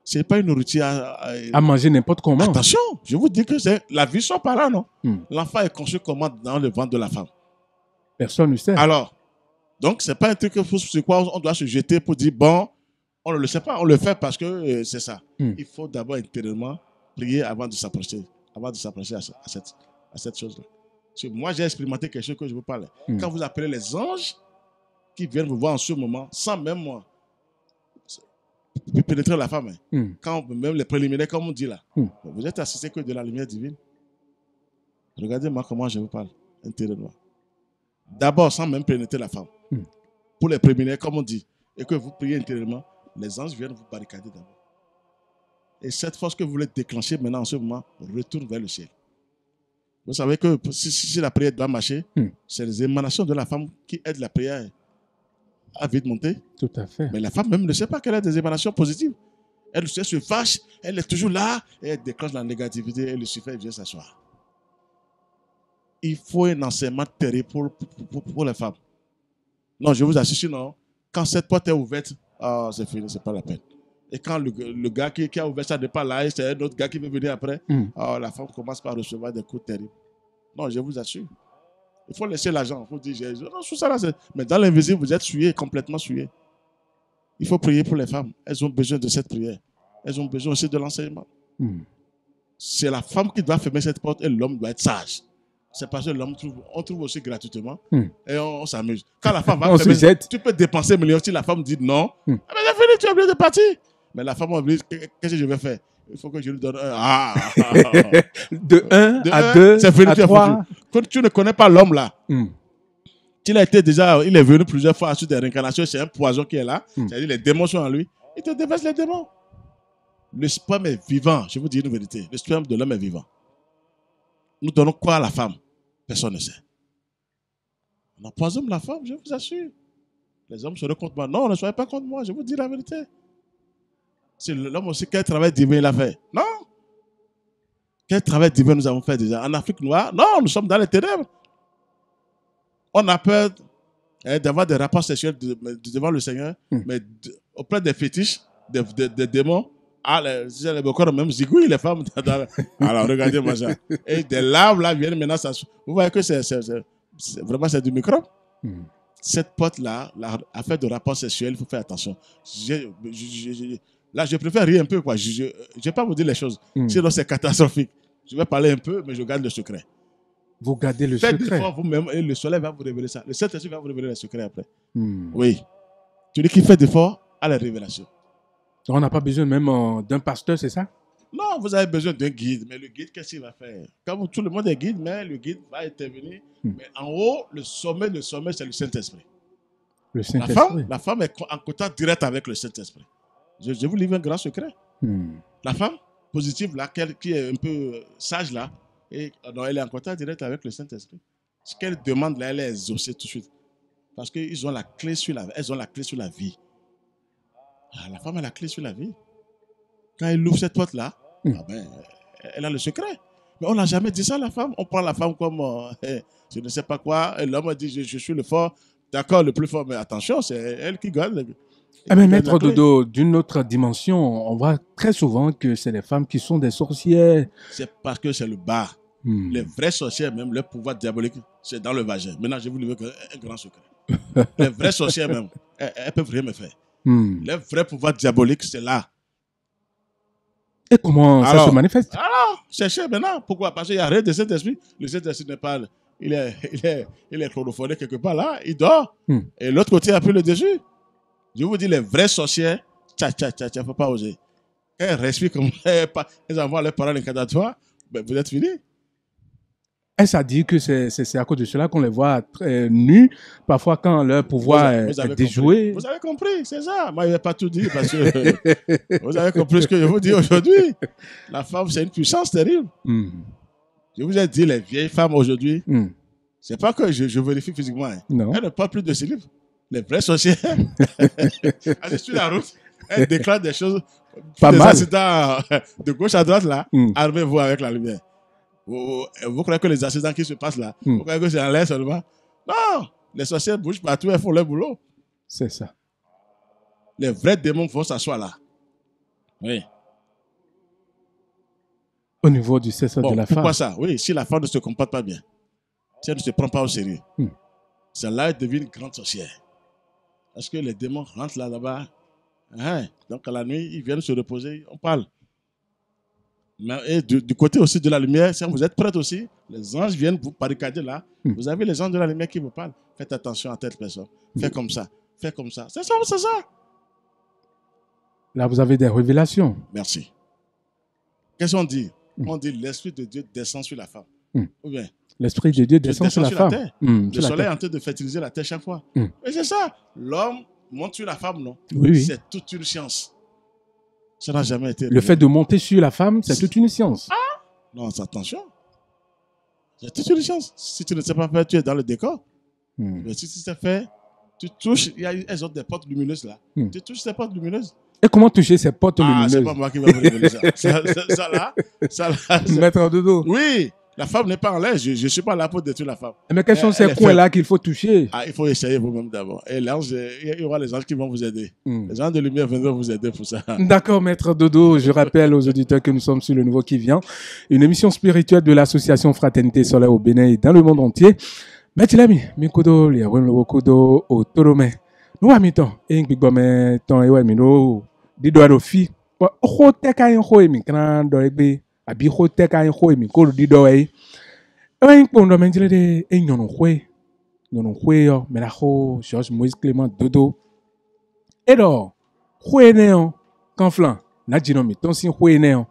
Speaker 3: Ce n'est pas une nourriture
Speaker 2: à manger n'importe comment.
Speaker 3: Attention, je vous dis que la vie sont parents, non? L'enfant est conçu comment dans le ventre de la femme?
Speaker 2: Personne ne sait.
Speaker 3: Alors, donc, ce n'est pas un truc sur quoi on doit se jeter pour dire, bon, on ne le sait pas, on le fait parce que c'est ça. Il faut d'abord intérieurement prier avant de s'approcher à cette chose-là. Moi, j'ai expérimenté quelque chose que je vous parle. Quand vous appelez les anges qui viennent vous voir en ce moment, sans même moi, pénétrer la femme, quand même les préliminaires, comme on dit là, vous êtes assisté que de la lumière divine. Regardez-moi comment je vous parle intérieurement. D'abord, sans même pénétrer la femme. Pour les préliminaires, comme on dit, et que vous priez intérieurement, les anges viennent vous barricader d'abord. Et cette force que vous voulez déclencher maintenant en ce moment retourne vers le ciel. Vous savez que si la prière doit marcher, c'est les émanations de la femme qui aident la prière à vite monter.
Speaker 2: Tout à fait.
Speaker 3: Mais la femme même ne sait pas qu'elle a des émanations positives. Elle se fâche, elle est toujours là, et elle déclenche la négativité, et le suffit, elle vient s'asseoir. Il faut un enseignement terrible pour les femmes. Non, je vous assure, sinon, quand cette porte est ouverte, c'est fini, c'est pas la peine. Et quand le gars qui a ouvert ça n'est pas là, et c'est un autre gars qui veut venir après, la femme commence par recevoir des coups terribles. Non, je vous assure. Il faut laisser l'argent. Il faut dire, non, tout ça là, mais dans l'invisible, vous êtes souillé, complètement souillé. Il faut prier pour les femmes. Elles ont besoin de cette prière. Elles ont besoin aussi de l'enseignement. C'est la femme qui doit fermer cette porte et l'homme doit être sage. C'est parce que l'homme on trouve aussi gratuitement et on s'amuse. Quand la femme va fermer, tu peux dépenser millions. Si la femme dit non, mais c'est fini, tu es obligé de partir. Mais la femme dit, qu'est-ce que je vais faire? Il faut que je lui donne un.
Speaker 2: De 1 à 2
Speaker 3: c'est fini,
Speaker 2: à 3.
Speaker 3: Quand tu ne connais pas l'homme là, il est venu plusieurs fois sur des réincarnations, c'est un poison qui est là. C'est-à-dire les démons sont en lui. Il te déverse les démons. Le sperme est vivant. Je vous dis une vérité. Le sperme de l'homme est vivant. Nous donnons quoi à la femme? Personne ne sait. On empoisonne la femme, je vous assure. Les hommes seraient contre moi. Non, ne soyez pas contre moi, je vous dis la vérité. C'est l'homme aussi, quel travail divin il a fait? Non. Quel travail divin nous avons fait déjà? En Afrique noire? Non, nous sommes dans les ténèbres. On a peur d'avoir des rapports sexuels devant le Seigneur, mais auprès des fétiches, des démons, les bocors, même zigouille, les femmes. Alors, regardez-moi ça. Et des larves là viennent maintenant. Vous voyez que c'est vraiment c'est du microbe. Cette porte-là, l'affaire de rapports sexuels, il faut faire attention. Là, je préfère rire un peu, quoi. Je ne vais pas vous dire les choses. Sinon, c'est catastrophique. Je vais parler un peu, mais je garde le secret.
Speaker 2: Vous gardez le
Speaker 3: secret.
Speaker 2: Faites
Speaker 3: vous-même et le soleil va vous révéler ça. Le Saint-Esprit va vous révéler les secrets après. Oui. Celui qui fait d'efforts a la révélation.
Speaker 2: On n'a pas besoin même d'un pasteur, c'est ça?
Speaker 3: Non, vous avez besoin d'un guide. Mais le guide, qu'est-ce qu'il va faire? Comme tout le monde est guide, mais le guide va intervenir. Mais en haut, le sommet, c'est le Saint-Esprit.
Speaker 2: Le Saint-Esprit.
Speaker 3: La femme est en contact direct avec le Saint-Esprit. Je vous livre un grand secret. La femme positive, là, qui est un peu sage, là, elle est en contact direct avec le Saint-Esprit. Ce qu'elle demande, là, elle est exaucée tout de suite. Parce qu'ils ont la clé sur elles ont la clé sur la vie. Ah, la femme a la clé sur la vie. Quand elle ouvre cette porte-là, ah ben, elle a le secret. Mais on n'a jamais dit ça à la femme. On prend la femme comme je ne sais pas quoi. Et l'homme dit je suis le fort. D'accord, le plus fort, mais attention, c'est elle qui gagne.
Speaker 2: Mais Maître Dodo, d'une autre dimension, on voit très souvent que c'est les femmes qui sont des sorcières.
Speaker 3: C'est parce que c'est le bas. Les vrais sorcières, même, leur pouvoir diabolique, c'est dans le vagin. Maintenant, je vous livre un grand secret. Les vrais sorcières, même, elles peuvent rien me faire. Les vrais pouvoirs diaboliques, c'est là.
Speaker 2: Et comment ça se manifeste?
Speaker 3: Alors, cherchez maintenant. Pourquoi? Parce qu'il n'y a rien de cet esprit. Le Saint-Esprit n'est pas... Il est chlorophoré quelque part là. Il dort. Et l'autre côté a pris le dessus. Je vous dis, les vrais sorcières, il ne faut pas oser. Elles respirent comme... Elles envoient leurs parents l'incantatoire. Ben, vous êtes fini.
Speaker 2: Est-ce à dire que c'est à cause de cela qu'on les voit très nus, parfois quand leur pouvoir est déjoué?
Speaker 3: Vous avez compris, c'est ça. Moi, je ne vais pas tout dire parce que vous avez compris ce que je vous dis aujourd'hui. La femme, c'est une puissance terrible. Je vous ai dit, les vieilles femmes aujourd'hui, c'est pas que je vérifie physiquement. Hein.
Speaker 2: Non.
Speaker 3: Elles ne parlent plus de ces livres. Les vrais sorciers, elles sur la route, elles déclarent des choses.
Speaker 2: Pas
Speaker 3: des
Speaker 2: mal.
Speaker 3: accidents de gauche à droite, là, armez-vous avec la lumière. Vous croyez que les accidents qui se passent là, vous croyez que c'est en l'air seulement? Non! Les sorcières bougent partout, elles font leur boulot.
Speaker 2: C'est ça.
Speaker 3: Les vrais démons vont s'asseoir là. Oui.
Speaker 2: Au niveau du sexe de la femme.
Speaker 3: Pourquoi ça? Oui, si la femme ne se comporte pas bien, si elle ne se prend pas au sérieux, celle-là, elle devient une grande sorcière. Parce que les démons rentrent là-bas. Hein? Donc à la nuit, ils viennent se reposer, on parle. Mais, et du côté aussi de la lumière, si vous êtes prêts aussi, les anges viennent vous barricader là. Vous avez les anges de la lumière qui vous parlent. Faites attention à telle personne. Faites comme ça. Faites comme ça. C'est ça, c'est ça.
Speaker 2: Là, vous avez des révélations.
Speaker 3: Merci. Qu'est-ce qu'on dit? On dit l'Esprit de Dieu descend sur la femme. Ou bien
Speaker 2: l'Esprit de Dieu descend sur la femme.
Speaker 3: Terre. Le soleil est en train de fertiliser la terre chaque fois. Et c'est ça. L'homme monte sur la femme, non?
Speaker 2: Oui.
Speaker 3: C'est toute une science. Ça n'a jamais été...
Speaker 2: Le fait de monter sur la femme, c'est toute une science.
Speaker 3: Ah! Non, attention. C'est toute une science. Si tu ne sais pas faire, tu es dans le décor. Mais si tu sais faire, tu touches... Elles ont des portes lumineuses là. Tu touches ces portes lumineuses.
Speaker 2: Et comment toucher ces portes lumineuses?
Speaker 3: C'est pas moi qui vais vous révéler ça. ça là
Speaker 2: Maître Dodo.
Speaker 3: Oui. La femme n'est pas en l'air. Je ne suis pas là pour détruire la femme.
Speaker 2: Mais quels sont ces coins-là qu'il faut toucher?
Speaker 3: Il faut essayer vous-même d'abord. Et l'ange, il y aura les anges qui vont vous aider. Les anges de lumière viendront vous aider pour ça.
Speaker 2: D'accord, Maître Dodo. Je rappelle aux auditeurs que nous sommes sur Le Nouveau qui vient, une émission spirituelle de l'association Fraternité Solaire au Bénin et dans le monde entier. Maître Lami, Mikodo, Liawen Lokodo, au Torome. Nous avons mis temps. Et nous avons mis temps. Dido fi. Ho teka yin ho mi kan do egbe. Abi ho teka yin ho mi ko dido e. E pondo menjele de e nyonu hwe yo me la ho Georges Moïse Clément Dodo. E do hwe ne yo kan flan na jino mi ton sin hwe ne yo.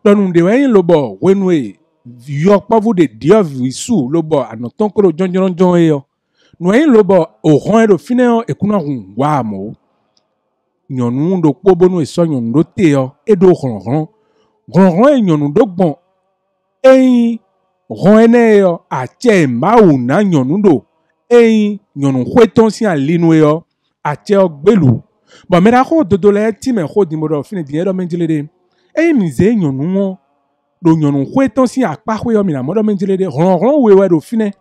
Speaker 2: Don un de wen lobo wenwe yo pa vous de dieu visu lobo anoton ko jonjon e yo. No yin lobo o ron e do fine yo e kuna hun wa mo. Nyonu do kpobonu e so nyonu do te yo e do ronron e nyonu do gbon e ron ene yo a che ma u na nyonu do e nyonu hweton si alinu yo a che ogbelu bo me da ko dodo le ti me ko di mo do fini di do menjele de e mi ze nyonu won do nyonu hweton si apa hwe yo mi na mo do menjele de ronron we do fini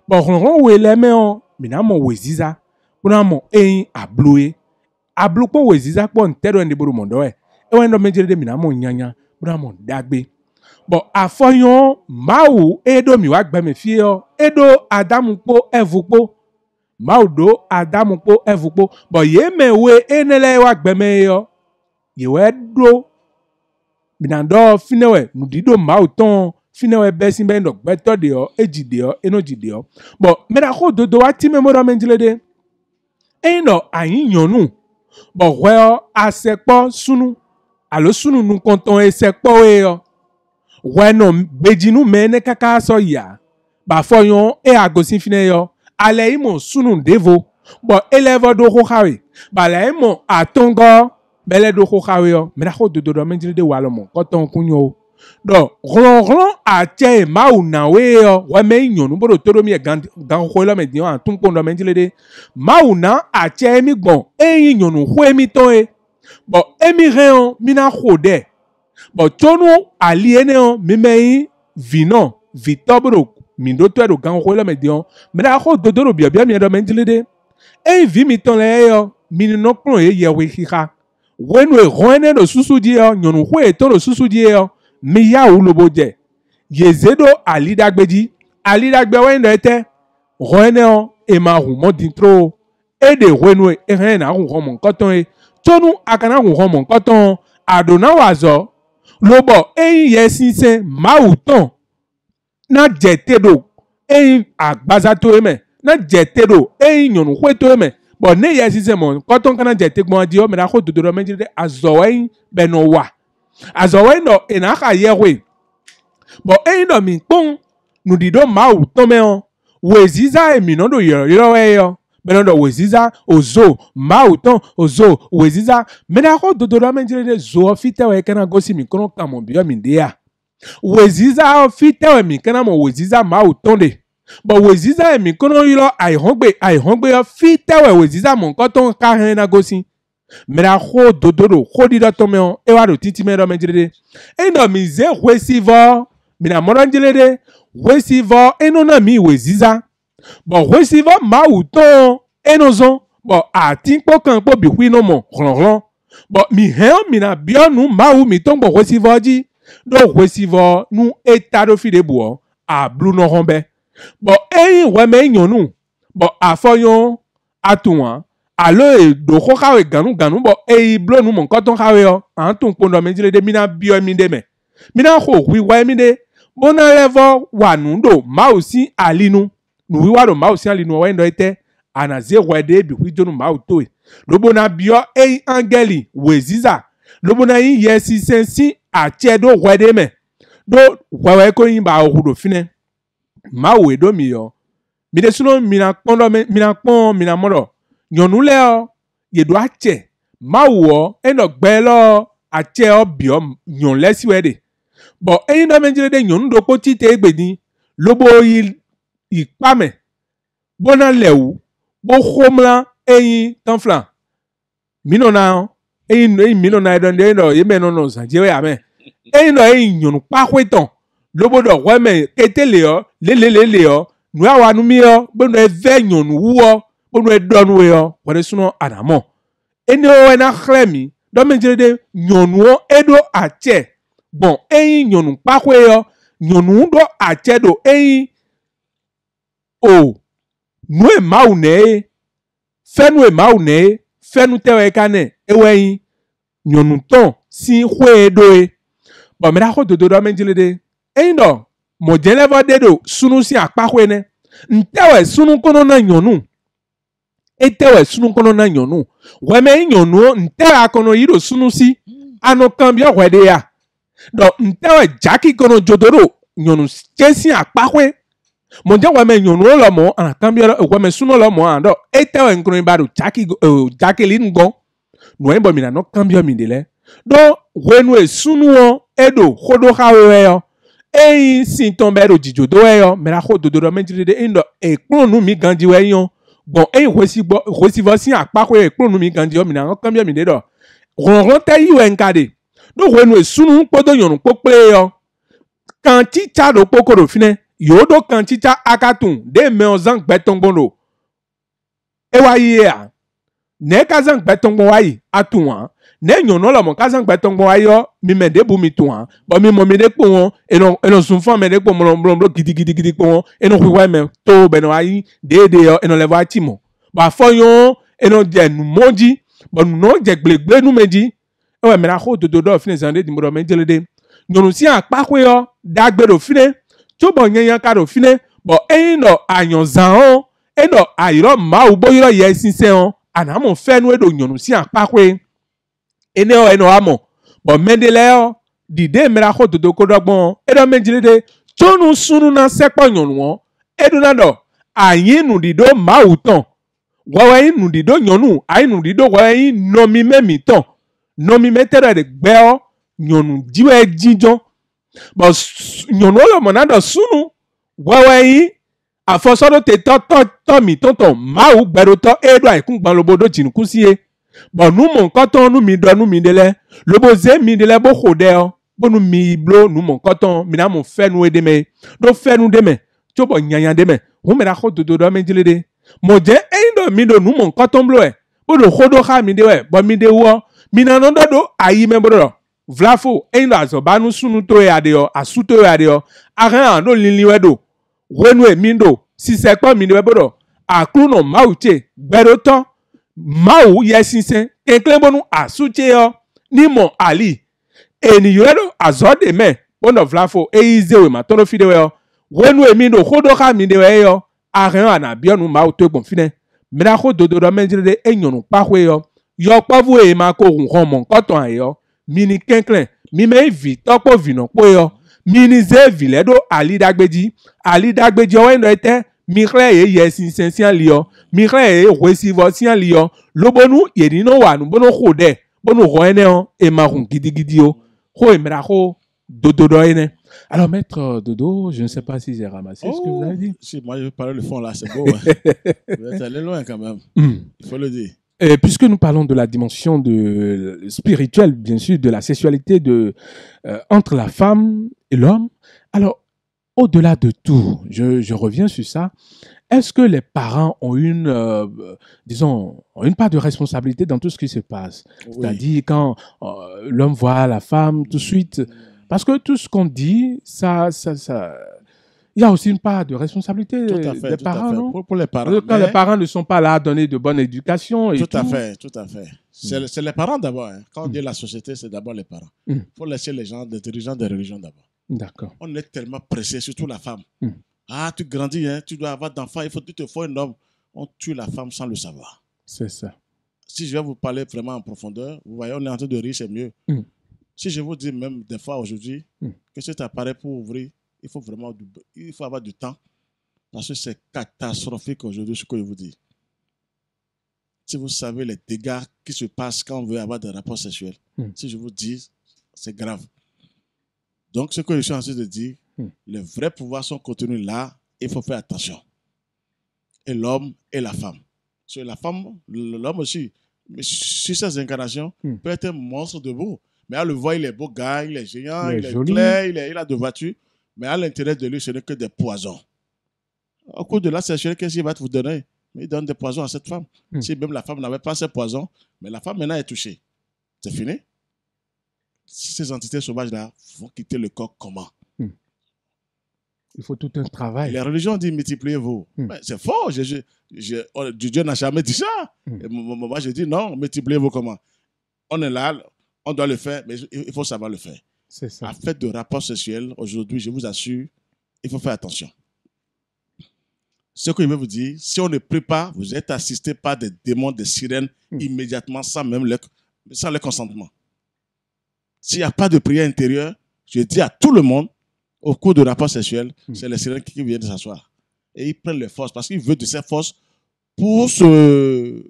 Speaker 2: bo ronron we le me o mi na mo we ziza bo na mo e abloe ablupo weziza kpo ntero ndi buru mondo e wendo mejere de mina mo nyanya bura mo dagbe bo afoyon mawu edo mi wa gbe me fie o edo adamu po evukpo mawu do adamu po evukpo bo ye mewe enele wa gbe me yo ye we do mina do finewe nudido mawu ton finewe besin be ndo gbe to de o ejide o enojide o bo mera ko dodo wa ti me mo do menjele de eno ayin yonu bo weo asekpo sunu alo sunu nu konton esekpo e yo weno bejinu mene kaka so ya ba foyon e agosin fine yo ale imo sunu devo bo elevo do ho hawe ba le imo atongo bele do ho hawe yo me da ho do menjile de walomo konton kunyo Donc, ron a tché ma ou na we yo, ouais mais nyonu bodo todo mi gan khola me dion tum pondo me dilede. Ma ou na a tché mi bon, e nyonu khwe mi ton e. Bon, emi reon mi na khode. Bon, tonu aliene on mi mei vinon, vitobro mi do to do gan khola me dion. Me na kho dodo bia mi do me dilede. E vi mi ton le yo, mi no klon e ye we khika. When we rone do susu di yo, nyonu khwe to do susu di yo. Mi ya ou lobo je. Yezedo alidagbeji. Alidagbe wen do ete. Rone on e ma roumo dintro. E de renwe e ren na roumo mon koton e. Tonu akana roumo mon koton. Adona wazo. Lobo e yesinse ma ou ton. Na jete do. E agbaza to eme. Na jete do. E nyonu kwe to eme. Bon ne yesinse mon koton kana jete gmo di yo. Me da ko dodo menji de azowen beno wa. Azowe no enaka yewe. Bon no mi pon nu dido ma u tome on. Weziza e mi no do yo yo. Benodo weziza ozo ma u ton ozo weziza. Mena ko dodo menjire de zo fite we kana gosi mi kono kamo biyo mi dia. Weziza fite we mi kana mo weziza ma u tonde. Bon weziza e mi kono yilo ai hongbe yo fite we weziza mon koton ka hen na gosi. Mera ho dodoro ho di tome on e wa do titi me do menjire e no mi ze wesivo mi na moranjile de wesivo e no na mi weziza bo wesivo ma uton e no zon bo atin po kan po bi hui no mo ron bo mi hen mi na bionu ma u mi ton bo wesivo ji do wesivo nu eta do fi de bo a blu no rombe bo e we me nyonu bo afoyon atuwa alo do ko kawe ganu bo e blo nu mon koton kawe yo antun pondo menjile de mina bio mi de me mina ko wi wa mi de bona levo wa nu do ma osi alinu nu wi wa do ma osi alinu wa ndo ete anaze wa de bi wi jonu ma oto e lo bona bio e angeli weziza lo bona yin yesi sensi a chedo wa de me do wa ko yin ba o do fine ma we do mi yo mi de suno mina pondo mina pon mina modo nyonu le o yedo ache ma wo eno gbe lo ache obio nyon le si wede bo eyin do menjire de nyonu do ko ti te egbedin lobo ipame bona lewu bo khomla eyin tanflan minona eyin minona don de no ye menono sanje we ame eyin no eyin nyonu pa kweton lobo do we me ketele o le o nu awa nu mi o bono e ve nyonu wo onu edonu yo wore suno adamo eni o na khlemi do menjire de nyonu edo ache bon eyin nyonu pakwe yo nyonu do ache do eyin o nu e maune fenu tewe kane eweyin nyonu ton si khwe do e bon me da ko do menjire de eyin do mo jelevo de do sunu si apakwe ne ntewe sunu kono na nyonu etewe sunu kono na nyonu weme nyonu ntewe kono yiro sunu si ano kambia wede ya do ntewe jaki kono jodoro nyonu chesi apakwe monja weme nyonu lo mo ana kambia weme sunu lo mo ando etewe nkono ibadu jaki lingo no embo mina no kambia mindele do wenu e sunu edo khodo khawe yo eyin sin tombe do jijodo yo mera khodo menjide de indo e klonu mi ganji we yon bon e wesivo si apako e klonu mi ganji o mi na kambia mi de do ron te yi we nkade do wenu e sunu podo yonu popre yo kan chicha do pokoro fine yo do kan chicha akatun de me ozan gbetongbon e wa yi ya ne kazan gbetongbon wa yi atuwa ne nyonu lo mo kazan gbetongbon wa yo mi me de bu mi tuwa bo mi mo mi de po won eno sunfan me de po mo gidi po won eno hwiwa me to be no ayi de yo eno level atimo ba foyon eno je nu moji bo nu no je gbelegbe nu meji e we me na ko dodo fine zande di mo me jelede nyonu si apakwe yo dagbe do fine to bo yanyan ka do fine bo eno anyozan o eno ayiro ma u boyiro yesinse on anamo fenu edo nyonu si apakwe eno amo bo mendeleo dide mera ko dodo ko dogbon edo menjilede tonu sunu na sepo nyonu won edo nado ayinu dido mauton wawe inu dido nyonu ayinu dido wawe nomi memi ton nomi metere de gbeo nyonu jiwe jijon Bon, nyono le monado sunu. Wewe afosodo te to mi tonton ma u gbero to edo aikun gban lobodo jinku siye. Bon, nous mon coton nous mi do nous mi dele. Loboze mi dele bo khode o. Bo nous mi blo nous mon coton mi na mon fe nous edeme. Do fe nous deme. Tio bo nyanya deme. Hu me da kho do me jilede. Mo je eindo mi do nous mon coton blo e. Bo do khodo kha mi de we. Bo mi de wo. Mi na no do ayi me bodo. Vlafo eindo azo ba nu sunu to e ade o. Asu to e ade o. Aran no linliwe do. Wenu e mi do. Si se ko mi de we bodo. Aklu no mauche. Gbero to. Mau yesinsen enklebonu asucheyo ni mo ali eniyo azode me bono vlafo eizewe matono fidewe wenu emi no khodo kha mi dewe yo aran ana bionu mau to gbon fine mira kho dodo menjire enyonu pahwe yo pavu e ma ko run mon koton ayo mini kenklen mi me vi topo vino po yo mini ze viledo ali dagbeji o eno ete Mikle yesin sian lio, mikle resivo sian lio, lobonu yedino wanu bono khode, bono roene on e marun gidi o, ho emra ho dodo ene. Alors maître Dodo, je ne sais pas si j'ai ramassé ce que vous avez dit.
Speaker 3: Si moi je parlais le fond là, c'est beau. Vous êtes allé loin quand même. Il faut le dire.
Speaker 2: Et puisque nous parlons de la dimension spirituelle, bien sûr, de la sexualité entre la femme et l'homme, alors au-delà de tout, je reviens sur ça. Est-ce que les parents ont disons, une part de responsabilité dans tout ce qui se passe? Oui. C'est-à-dire quand l'homme voit la femme tout de suite, parce que tout ce qu'on dit, il y a aussi une part de responsabilité des parents, non?
Speaker 3: Pour les parents.
Speaker 2: Quand les parents ne sont pas là à donner de bonne éducation et
Speaker 3: tout à fait. C'est les parents d'abord. Hein. Quand on dit la société, c'est d'abord les parents. Il faut laisser les dirigeants des religions d'abord.
Speaker 2: D'accord.
Speaker 3: On est tellement pressé, surtout la femme. Ah, tu grandis, hein, tu dois avoir d'enfants, tu te faut un homme. On tue la femme sans le savoir.
Speaker 2: C'est ça.
Speaker 3: Si je vais vous parler vraiment en profondeur, vous voyez, on est en train de rire, c'est mieux. Si je vous dis même des fois aujourd'hui que cet appareil pour ouvrir, il faut avoir du temps. Parce que c'est catastrophique aujourd'hui ce que je vous dis. Si vous savez les dégâts qui se passent quand on veut avoir des rapports sexuels, si je vous dis, c'est grave. Donc, ce que je suis en train de dire, les vrais pouvoirs sont contenus là, il faut faire attention. Et l'homme et la femme. Sur la femme, l'homme aussi, mais sur ses incarnations, peut être un monstre debout. Mais à le voir, il est beau gars, il est géant, il est clair, il a de voitures. Mais à l'intérieur de lui, ce n'est que des poisons. Au cours de la sexualité, qu'est-ce qu'il va vous donner? Il donne des poisons à cette femme. Si même la femme n'avait pas ces poisons, mais la femme maintenant est touchée. C'est fini. Ces entités sauvages-là vont quitter le corps comment?
Speaker 2: Il faut tout un travail.
Speaker 3: Les religions disent multipliez-vous. C'est faux. Dieu n'a jamais dit ça. Et moi, je dis non, multipliez-vous comment? On est là, on doit le faire, mais il faut savoir le faire.
Speaker 2: C'est ça.
Speaker 3: À fait de rapports sexuels, aujourd'hui, je vous assure, il faut faire attention. Ce que je veux vous dire, si on ne prie pas, vous êtes assisté par des démons, des sirènes, immédiatement, sans le consentement. S'il n'y a pas de prière intérieure, je dis à tout le monde, au cours de rapports sexuels, c'est les sirènes qui viennent s'asseoir. Et ils prennent les forces, parce qu'ils veulent de ces forces pour se...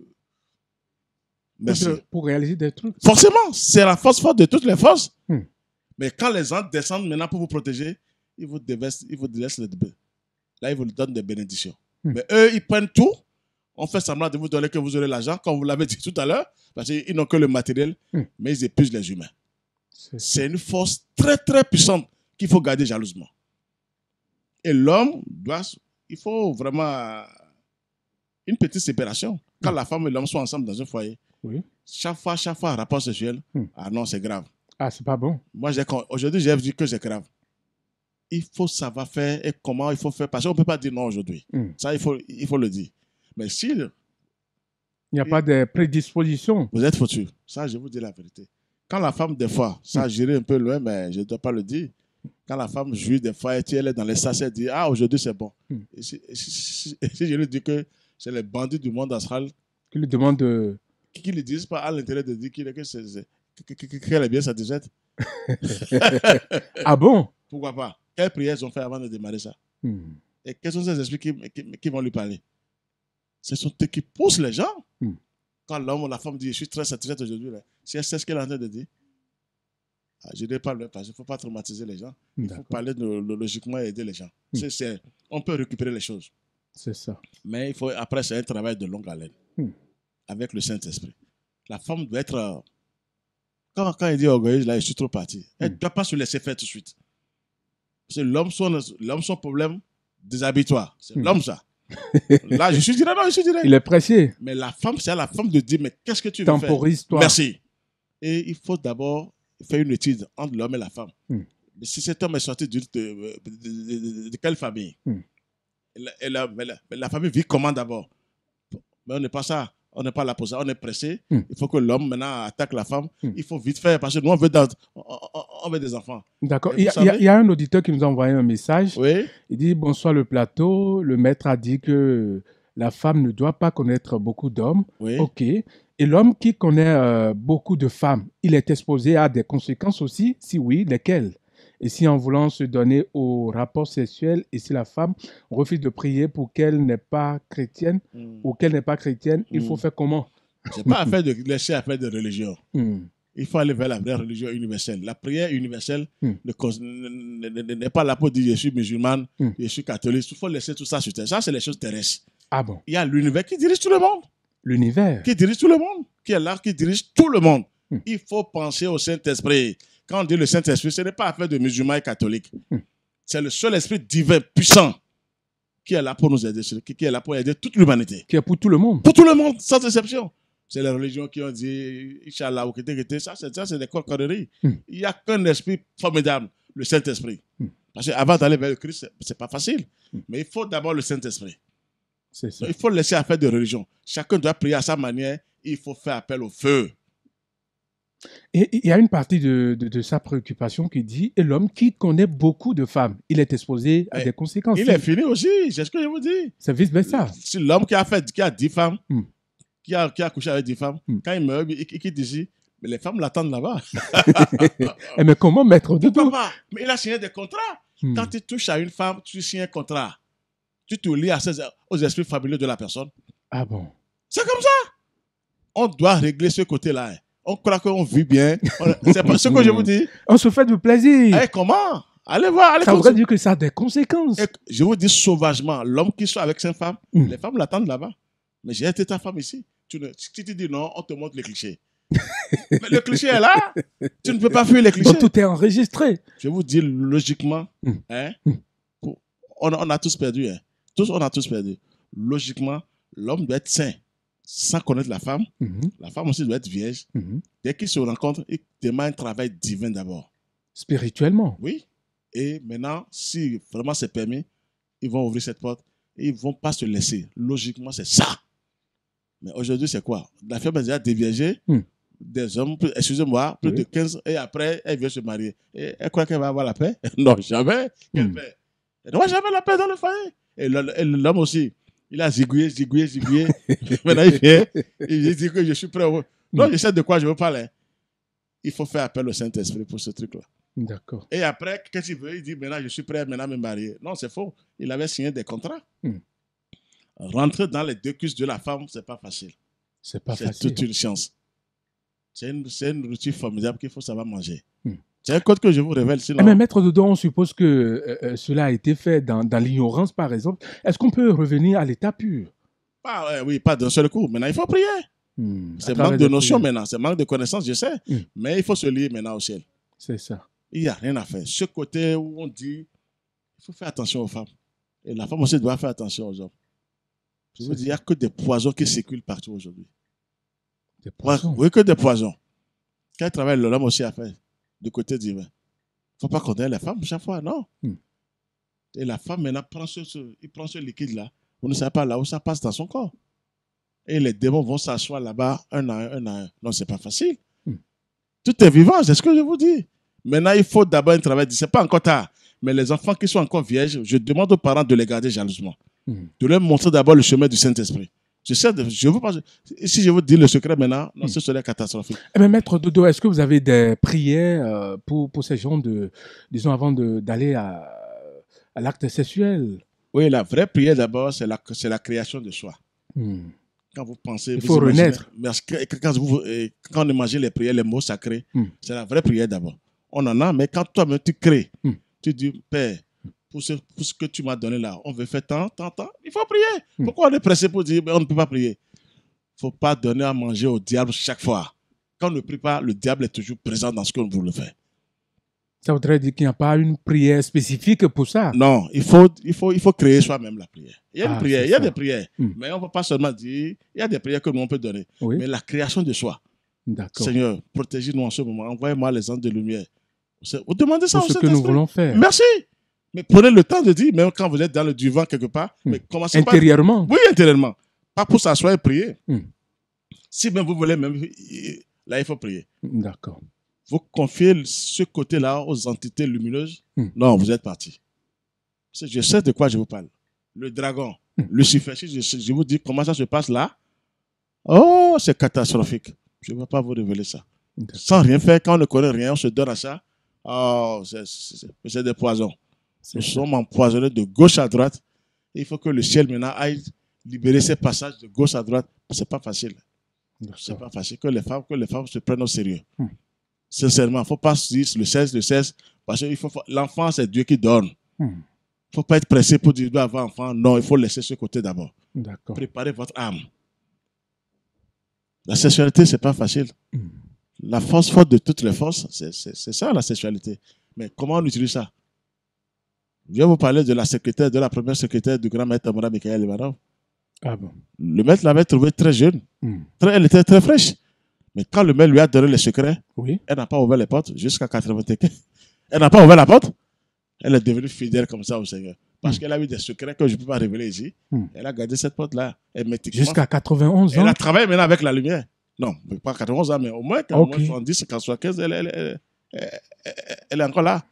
Speaker 2: Merci. Pour réaliser des trucs.
Speaker 3: Forcément, c'est la force forte de toutes les forces. Mais quand les gens descendent maintenant pour vous protéger, ils vous délaissent les deux. Là, ils vous donnent des bénédictions. Mais eux, ils prennent tout. On fait semblant de vous donner que vous aurez l'argent, comme vous l'avez dit tout à l'heure, parce qu'ils n'ont que le matériel, mais ils épuisent les humains. C'est une force très, très puissante qu'il faut garder jalousement. Et l'homme il faut vraiment une petite séparation. Quand la femme et l'homme sont ensemble dans un foyer, chaque fois, un rapport sexuel, ah non, c'est grave.
Speaker 2: Ah, c'est pas bon.
Speaker 3: Moi, aujourd'hui, j'ai dit que c'est grave. Il faut savoir faire et comment il faut faire. Parce qu'on ne peut pas dire non aujourd'hui. Ça, il faut le dire. Mais s'il
Speaker 2: n'y a pas de prédisposition,
Speaker 3: vous êtes foutu. Ça, je vous dis la vérité. Quand la femme, des fois, ça, j'irai un peu loin, mais je ne dois pas le dire. Quand la femme jouit, des fois, elle est dans les sachets, elle dit ah, aujourd'hui, c'est bon. Et si je lui dis que c'est les bandits du monde astral
Speaker 2: qui lui demandent de.
Speaker 3: Qui ne lui disent pas à l'intérêt de dire qu'elle est bien satisfaite.
Speaker 2: Ah bon?
Speaker 3: Pourquoi pas? Quelles prières ils ont fait avant de démarrer ça? Et quels sont ces esprits qui vont lui parler? Ce sont eux qui poussent les gens. Quand l'homme ou la femme dit je suis très satisfaite aujourd'hui, si elle sait ce qu'elle est en train de dire, Je ne dis pas le parce qu'il ne faut pas traumatiser les gens. Il faut parler logiquement et aider les gens. On peut récupérer les choses.
Speaker 2: C'est ça.
Speaker 3: Mais après, c'est un travail de longue haleine avec le Saint-Esprit. La femme doit être... Quand il dit orgueilleuse, là, je suis trop parti. Elle ne doit pas se laisser faire tout de suite. Parce que l'homme, son problème, déshabille-toi. C'est l'homme, ça. Là, je suis direct. Non, je suis direct.
Speaker 2: Il est pressé.
Speaker 3: Mais la femme, c'est à la femme de dire, mais qu'est-ce que tu veux
Speaker 2: Temporise-toi.
Speaker 3: Merci. Et il faut d'abord faire une étude entre l'homme et la femme. Mais si cet homme est sorti de quelle famille la famille vit comment d'abord? Mais on n'est pas ça. On n'est pas là pour ça. On est pressé. Il faut que l'homme maintenant attaque la femme. Il faut vite faire parce que nous, on veut des enfants.
Speaker 2: D'accord. Il y a un auditeur qui nous a envoyé un message.
Speaker 3: Oui.
Speaker 2: Il dit, bonsoir le plateau. Le maître a dit que la femme ne doit pas connaître beaucoup d'hommes.
Speaker 3: Oui.
Speaker 2: OK. Et l'homme qui connaît beaucoup de femmes, il est exposé à des conséquences aussi? Si oui, lesquelles? Et si en voulant se donner au rapport sexuel, et si la femme refuse de prier pour qu'elle n'est pas chrétienne ou qu'elle n'est pas chrétienne, il faut faire comment?
Speaker 3: C'est pas affaire de laisser affaire de religion. Il faut aller vers la vraie religion universelle. La prière universelle n'est pas là pour dire je suis musulmane, je suis catholique. Il faut laisser tout ça sur terre. Ça, c'est les choses terrestres.
Speaker 2: Ah bon?
Speaker 3: Il y a l'univers qui dirige tout le monde.
Speaker 2: L'univers?
Speaker 3: Qui dirige tout le monde. Qui est là, qui dirige tout le monde. Il faut penser au Saint-Esprit. Quand on dit le Saint-Esprit, ce n'est pas affaire de musulmans et catholiques. C'est le seul esprit divin, puissant, qui est là pour nous aider, qui est là pour aider toute l'humanité.
Speaker 2: Qui est pour tout le monde.
Speaker 3: Pour tout le monde, sans exception. C'est les religions qui ont dit, Inch'Allah, ça c'est des conneries. Il n'y a qu'un esprit formidable, le Saint-Esprit. Parce qu'avant d'aller vers le Christ, ce n'est pas facile. Mais il faut d'abord le Saint-Esprit.
Speaker 2: C'est ça.
Speaker 3: Il faut laisser affaire de religion. Chacun doit prier à sa manière. Il faut faire appel au feu.
Speaker 2: Et il y a une partie de sa préoccupation qui dit, et l'homme qui connaît beaucoup de femmes, il est exposé à des conséquences.
Speaker 3: Il est fini aussi, c'est ce que je vous dis.
Speaker 2: C'est vice-versa.
Speaker 3: Si l'homme qui a 10 femmes, qui a couché avec 10 femmes, quand il meurt, il quitte ici, mais les femmes l'attendent là-bas.
Speaker 2: Mais comment mettre de
Speaker 3: Pourquoi pas? Mais il a signé des contrats. Quand tu touches à une femme, tu signes un contrat. Tu te lis aux esprits familiaux de la personne.
Speaker 2: Ah bon?
Speaker 3: C'est comme ça. On doit régler ce côté-là. On croit qu'on vit bien. C'est pas ce que je vous dis.
Speaker 2: On se fait du plaisir.
Speaker 3: Comment? Allez voir.
Speaker 2: Ça voudrait dire que ça a des conséquences.
Speaker 3: Je vous dis sauvagement, l'homme qui soit avec ses femmes, les femmes l'attendent là-bas. Mais j'ai été ta femme ici. Si tu dis non, on te montre les clichés. Mais le cliché est là. Tu ne peux pas fuir les clichés.
Speaker 2: Donc, tout est enregistré.
Speaker 3: Je vous dis logiquement, on a tous perdu. On a tous perdu. Logiquement, l'homme doit être saint. Sans connaître la femme aussi doit être vierge. Dès qu'ils se rencontrent, ils demandent un travail divin d'abord.
Speaker 2: Spirituellement?
Speaker 3: Oui. Et maintenant, si vraiment c'est permis, ils vont ouvrir cette porte et ils ne vont pas se laisser. Logiquement, c'est ça. Mais aujourd'hui, c'est quoi? La femme est déjà déviergée, des hommes, excusez-moi, plus de 15, et après, elle vient se marier. Et elle croit qu'elle va avoir la paix? Non, jamais. Quelle paix? Elle n'aura jamais la paix dans le foyer. Et l'homme aussi. Il a zigouillé. Maintenant, il dit que je suis prêt. Non, je sais de quoi je veux parler. Il faut faire appel au Saint-Esprit pour ce truc-là.
Speaker 2: D'accord.
Speaker 3: Et après, qu'est-ce qu'il veut? Il dit, maintenant, je suis prêt maintenant à me marier. Non, c'est faux. Il avait signé des contrats. Rentrer dans les deux cuisses de la femme, c'est pas facile.
Speaker 2: C'est facile.
Speaker 3: C'est toute une chance. C'est une nourriture formidable qu'il faut savoir manger. C'est un code que je vous révèle. Sinon...
Speaker 2: Mais maître Dodo, on suppose que cela a été fait dans l'ignorance, par exemple. Est-ce qu'on peut revenir à l'état pur?
Speaker 3: Oui, pas d'un seul coup. Maintenant, il faut prier. C'est manque de notion maintenant. C'est manque de connaissance, je sais. Mais il faut se lier maintenant au ciel.
Speaker 2: C'est ça.
Speaker 3: Il n'y a rien à faire. Ce côté où on dit, il faut faire attention aux femmes. Et la femme aussi doit faire attention aux hommes. Je vous dis, il n'y a que des poisons qui circulent partout aujourd'hui.
Speaker 2: Des poisons?
Speaker 3: Oui, que des poisons. Quel travail l'homme aussi a fait du côté divin? Il ne faut pas condamner la femme chaque fois, non. Et la femme, maintenant, il prend ce liquide-là. Vous ne savez pas là où ça passe dans son corps. Et les démons vont s'asseoir là-bas, un à un. Non, ce n'est pas facile. Tout est vivant, c'est ce que je vous dis. Maintenant, il faut d'abord un travail. Ce n'est pas encore tard. Mais les enfants qui sont encore vierges, je demande aux parents de les garder jalousement. De leur montrer d'abord le chemin du Saint-Esprit. Si je vous dis le secret maintenant, non, ce serait catastrophique.
Speaker 2: Mais maître Dodo, est-ce que vous avez des prières pour ces gens disons, avant d'aller à l'acte sexuel?
Speaker 3: Oui, la vraie prière d'abord, c'est la création de soi. Quand vous pensez...
Speaker 2: Il faut renaître.
Speaker 3: Quand on imagine les prières, les mots sacrés, c'est la vraie prière d'abord. on en a, mais quand toi-même tu crées, tu dis, Père, pour ce que tu m'as donné là, on veut faire tant, il faut prier. Pourquoi on est pressé pour dire, on ne peut pas prier? Il ne faut pas donner à manger au diable chaque fois. Quand on ne prie pas, le diable est toujours présent dans ce qu'on veut le faire.
Speaker 2: Ça voudrait dire qu'il n'y a pas une prière spécifique pour ça.
Speaker 3: Non, il faut créer soi-même la prière. Il y a une prière, il y a
Speaker 2: ça.
Speaker 3: des prières. Mais on ne peut pas seulement dire, il y a des prières que nous on peut donner.
Speaker 2: Oui.
Speaker 3: Mais la création de soi.
Speaker 2: D'accord.
Speaker 3: Seigneur, protégez-nous en ce moment. Envoyez-moi les anges de lumière. Vous demandez ça
Speaker 2: pour
Speaker 3: au
Speaker 2: ce que nous voulons faire.
Speaker 3: Merci. Mais prenez le temps de dire, même quand vous êtes dans le divan quelque part, mais commencez
Speaker 2: intérieurement.
Speaker 3: Oui, intérieurement. Pas pour s'asseoir et prier. Si même vous voulez, même là, il faut prier.
Speaker 2: D'accord.
Speaker 3: Vous confiez ce côté-là aux entités lumineuses. Non, vous êtes parti. Je sais de quoi je vous parle. Le dragon, Lucifer, si je vous dis comment ça se passe là, oh, c'est catastrophique. Je ne vais pas vous révéler ça. Sans rien faire, quand on ne connaît rien, on se donne à ça. Oh, c'est des poisons. Nous sommes empoisonnés de gauche à droite. Il faut que le ciel maintenant aille libérer ces passages de gauche à droite. C'est pas facile. C'est pas facile que les femmes se prennent au sérieux. Sincèrement, il ne faut pas se dire le 16, parce que l'enfant, c'est Dieu qui donne. Il ne faut pas être pressé pour dire, il doit avoir enfant. Non, il faut laisser ce côté d'abord. Préparez votre âme. La sexualité, ce n'est pas facile. La force forte de toutes les forces, c'est ça la sexualité. Mais comment on utilise ça? Je vais vous parler de la première secrétaire du grand maître Amora Michael Ivanov.
Speaker 2: Ah bon?
Speaker 3: Le maître l'avait trouvée très jeune. Elle était très fraîche. Mais quand le maître lui a donné les secrets, elle n'a pas ouvert les portes jusqu'à 95. Elle n'a pas ouvert la porte. Elle est devenue fidèle comme ça au Seigneur. Parce qu'elle a eu des secrets que je ne peux pas révéler ici. Elle a gardé cette porte-là.
Speaker 2: Jusqu'à 91 ans?
Speaker 3: Elle a travaillé maintenant avec la lumière. Non, pas 91 ans, mais au moins 70, 95, elle est encore là.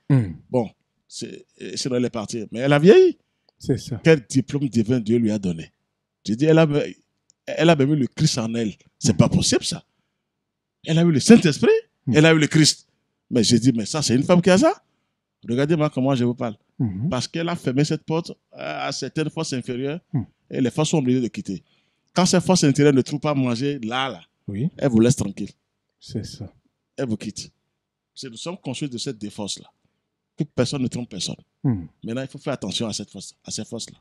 Speaker 3: Bon, sinon elle est partie. Mais elle a vieilli.
Speaker 2: C'est ça.
Speaker 3: Quel diplôme divin Dieu lui a donné? Je dis, elle a même eu le Christ en elle. C'est pas possible ça. Elle a eu le Saint-Esprit, elle a eu le Christ. Mais j'ai dit, mais ça, c'est une femme qui a ça? Regardez-moi comment je vous parle. Parce qu'elle a fermé cette porte à certaines forces inférieures et les forces sont obligées de quitter. Quand ces forces intérieures ne trouvent pas manger là, elle vous laisse tranquille.
Speaker 2: C'est ça.
Speaker 3: Elle vous quitte. Nous sommes conscients de cette défense-là. Que personne ne trompe personne. Maintenant, il faut faire attention à ces forces-là.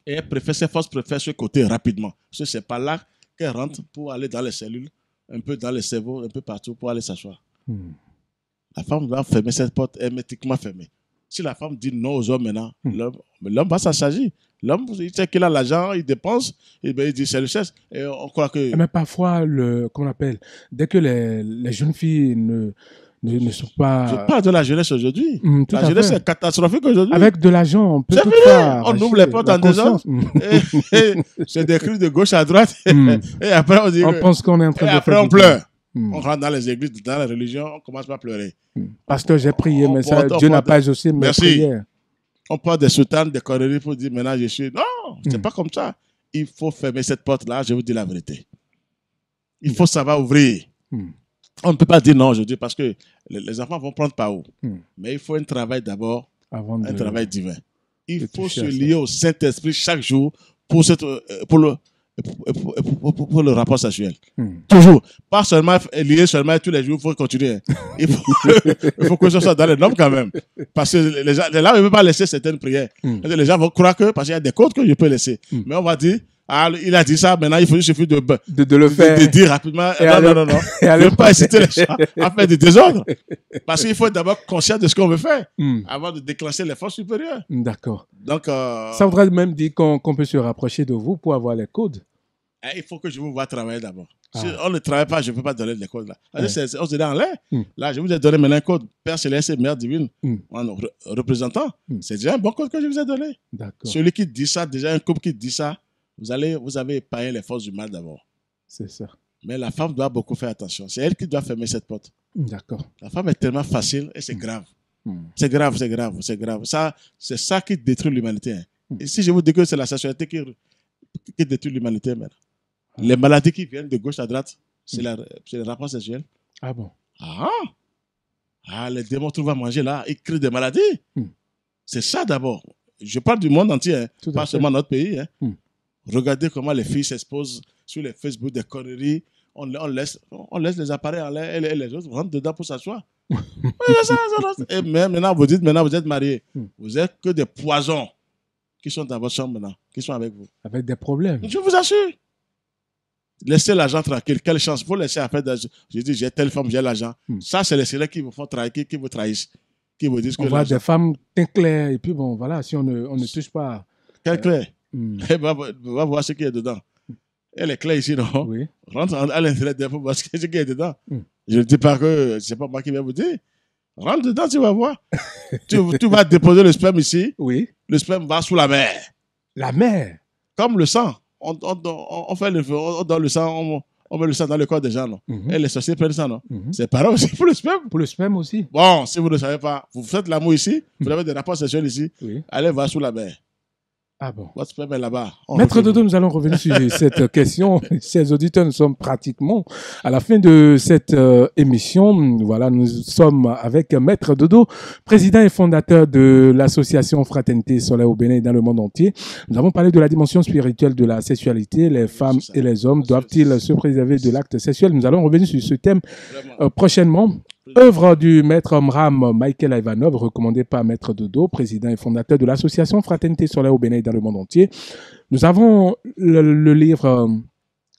Speaker 3: Et ces forces préfèrent ce côté rapidement. Parce que ce n'est pas là qu'elle rentre pour aller dans les cellules, un peu dans les cerveaux, un peu partout pour aller s'asseoir. La femme va fermer cette porte hermétiquement fermée. Si la femme dit non aux hommes maintenant, l'homme va s'assagir. L'homme, il sait qu'il a l'argent, il dépense, et ben, il dit c'est le cesse. Et on croit que...
Speaker 2: Mais parfois, comment on appelle, dès que les jeunes filles ne sont pas...
Speaker 3: Je parle de la jeunesse aujourd'hui. La jeunesse est catastrophique aujourd'hui.
Speaker 2: Avec de l'argent, on peut tout faire.
Speaker 3: On ouvre les portes en désordre. C'est des cris de gauche à droite. Et après, on dit...
Speaker 2: On pense qu'on est en train de faire...
Speaker 3: Et après, on pleure. On rentre dans les églises, dans la religion, on commence par pleurer.
Speaker 2: Pasteur, j'ai prié, mais ça, Dieu n'a pas exaucé mes prières.
Speaker 3: On porte des soutanes, des conneries pour dire maintenant je suis... Non, c'est pas comme ça. Il faut fermer cette porte-là, je vous dis la vérité. Il faut savoir ouvrir. On ne peut pas dire non aujourd'hui parce que les enfants vont prendre par où. Mais il faut un travail d'abord, un travail divin. Il faut se lier au Saint-Esprit chaque jour pour le rapport sexuel. Toujours. Pas seulement lié seulement tous les jours, il faut continuer. Il faut que ce soit dans les normes quand même. Parce que les gens ne peuvent pas laisser certaines prières. Les gens vont croire que, parce qu'il y a des codes que je peux laisser. Mais on va dire, ah, il a dit ça, maintenant il suffit de le faire. De dire rapidement, non. Je ne veux pas inciter les gens à faire du désordre. Parce qu'il faut être d'abord conscient de ce qu'on veut faire avant de déclencher les forces supérieures.
Speaker 2: D'accord.
Speaker 3: Donc,
Speaker 2: ça voudrait même dire qu'on peut se rapprocher de vous pour avoir les codes.
Speaker 3: Il faut que je vous vois travailler d'abord. Si on ne travaille pas, je ne peux pas donner les codes là. On se dit en l'air. Là, je vous ai donné maintenant un code. Père Céleste et Mère Divine, en représentant. C'est déjà un bon code que je vous ai donné. Celui qui dit ça, déjà un couple qui dit ça, vous avez épargné les forces du mal d'abord.
Speaker 2: C'est ça.
Speaker 3: Mais la femme doit beaucoup faire attention. C'est elle qui doit fermer cette porte.
Speaker 2: D'accord.
Speaker 3: La femme est tellement facile et c'est grave. C'est grave. Ça, c'est ça qui détruit l'humanité. Et si je vous dis que c'est la sexualité qui détruit l'humanité maintenant. Les maladies qui viennent de gauche à droite, c'est les rapports sexuels.
Speaker 2: Ah bon?
Speaker 3: Les démons trouvent à manger là, ils créent des maladies. C'est ça d'abord. Je parle du monde entier, pas seulement notre pays. Regardez comment les filles s'exposent sur les Facebook des conneries. On laisse les appareils en l'air et les autres rentrent dedans pour s'asseoir. Et même maintenant, vous dites, maintenant vous êtes marié. Vous êtes que des poisons qui sont dans votre chambre maintenant, qui sont avec vous.
Speaker 2: Avec des problèmes.
Speaker 3: Je vous assure. Laissez l'argent tranquille. Quelle chance. Il faut laisser à faire. Je dis, j'ai telle femme, j'ai l'argent. Ça, c'est les célèbres qui vous font trahir, qui vous trahissent. Qui vous disent que
Speaker 2: on voit des femmes teint clair. Et puis bon, voilà, si on ne touche pas.
Speaker 3: Quel clair? Va voir ce qui est dedans. Elle est claire ici, non?
Speaker 2: Oui.
Speaker 3: Rentre à l'intérieur des fois voir ce qui est dedans. Je ne dis pas que c'est pas moi qui vais vous dire. Rentre dedans, tu vas voir. tu vas déposer le sperme ici.
Speaker 2: Oui.
Speaker 3: Le sperme va sous la mer.
Speaker 2: La mer?
Speaker 3: Comme le sang. On fait on donne le sang, on met le sang dans le corps des gens, non? Et les sorciers prennent ça, non? C'est pareil aussi pour le sperme.
Speaker 2: Pour le sperme aussi.
Speaker 3: Bon, si vous ne savez pas, vous faites l'amour ici, vous avez des rapports sexuels ici, allez voir sous la mer.
Speaker 2: Ah bon.
Speaker 3: Votre sperme est là-bas.
Speaker 2: Maître Dodo, nous allons revenir sur cette question. Chers auditeurs, nous sommes pratiquement à la fin de cette émission. Voilà, nous sommes avec Maître Dodo, président et fondateur de l'association Fraternité Solaire au Bénin et dans le monde entier. Nous avons parlé de la dimension spirituelle de la sexualité. Les femmes et les hommes doivent-ils se préserver de l'acte sexuel? Nous allons revenir sur ce thème prochainement. Œuvre du maître Mram Michael Ivanov, recommandé par Maître Dodo, président et fondateur de l'association Fraternité Solaire au Bénin et dans le monde entier. Nous avons le livre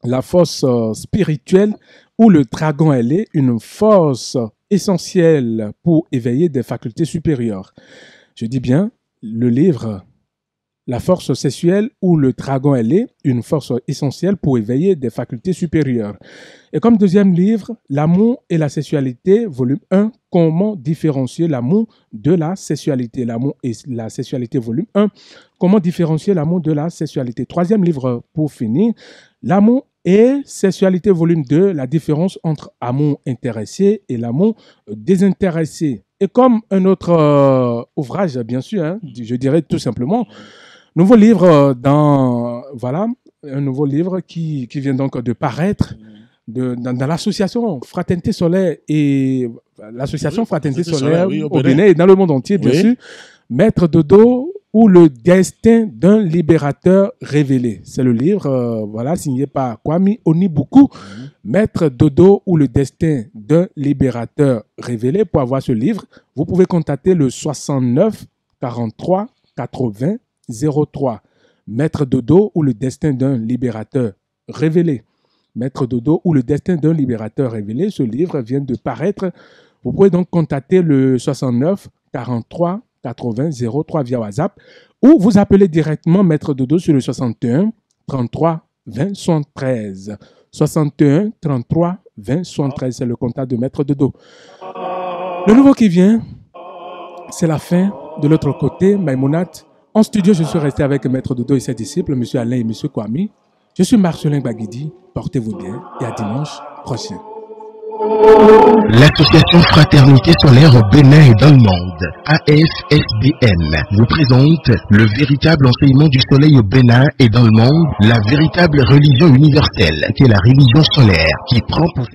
Speaker 2: La force spirituelle où le dragon est une force essentielle pour éveiller des facultés supérieures. Je dis bien le livre La force sexuelle où le dragon est une force essentielle pour éveiller des facultés supérieures. Et comme deuxième livre, L'amour et la sexualité, volume 1, comment différencier l'amour de la sexualité. L'amour et la sexualité, volume 1, comment différencier l'amour de la sexualité. Troisième livre pour finir, L'amour et sexualité, volume 2, la différence entre amour intéressé et l'amour désintéressé. Et comme un autre ouvrage, bien sûr, je dirais tout simplement, nouveau livre voilà, un nouveau livre qui vient donc de paraître dans l'association Fraternité Solaire et l'association Fraternité Solaire au Bénin et dans le monde entier, bien sûr. Maître Dodo ou le destin d'un libérateur révélé. C'est le livre, voilà, signé par Kwame Onibuku. Maître Dodo ou le destin d'un libérateur révélé. Pour avoir ce livre, vous pouvez contacter le 69 43 80 03. Maître Dodo ou le destin d'un libérateur révélé. Maître Dodo ou le destin d'un libérateur révélé. Ce livre vient de paraître. Vous pouvez donc contacter le 69 43 80 03 via WhatsApp ou vous appelez directement Maître Dodo sur le 61 33 20 73. 61 33 20 73, c'est le contact de Maître Dodo. Le nouveau qui vient, c'est la fin. De l'autre côté, Maïmounat. En studio, je suis resté avec Maître Dodo et ses disciples, M. Alain et M. Kwame. Je suis Marcelin Baguidi. Portez-vous bien et à dimanche prochain.
Speaker 1: L'association Fraternité Solaire au Bénin et dans le monde, AFSBM, vous présente le véritable enseignement du soleil au Bénin et dans le monde, la véritable religion universelle, qui est la religion solaire, qui prend pour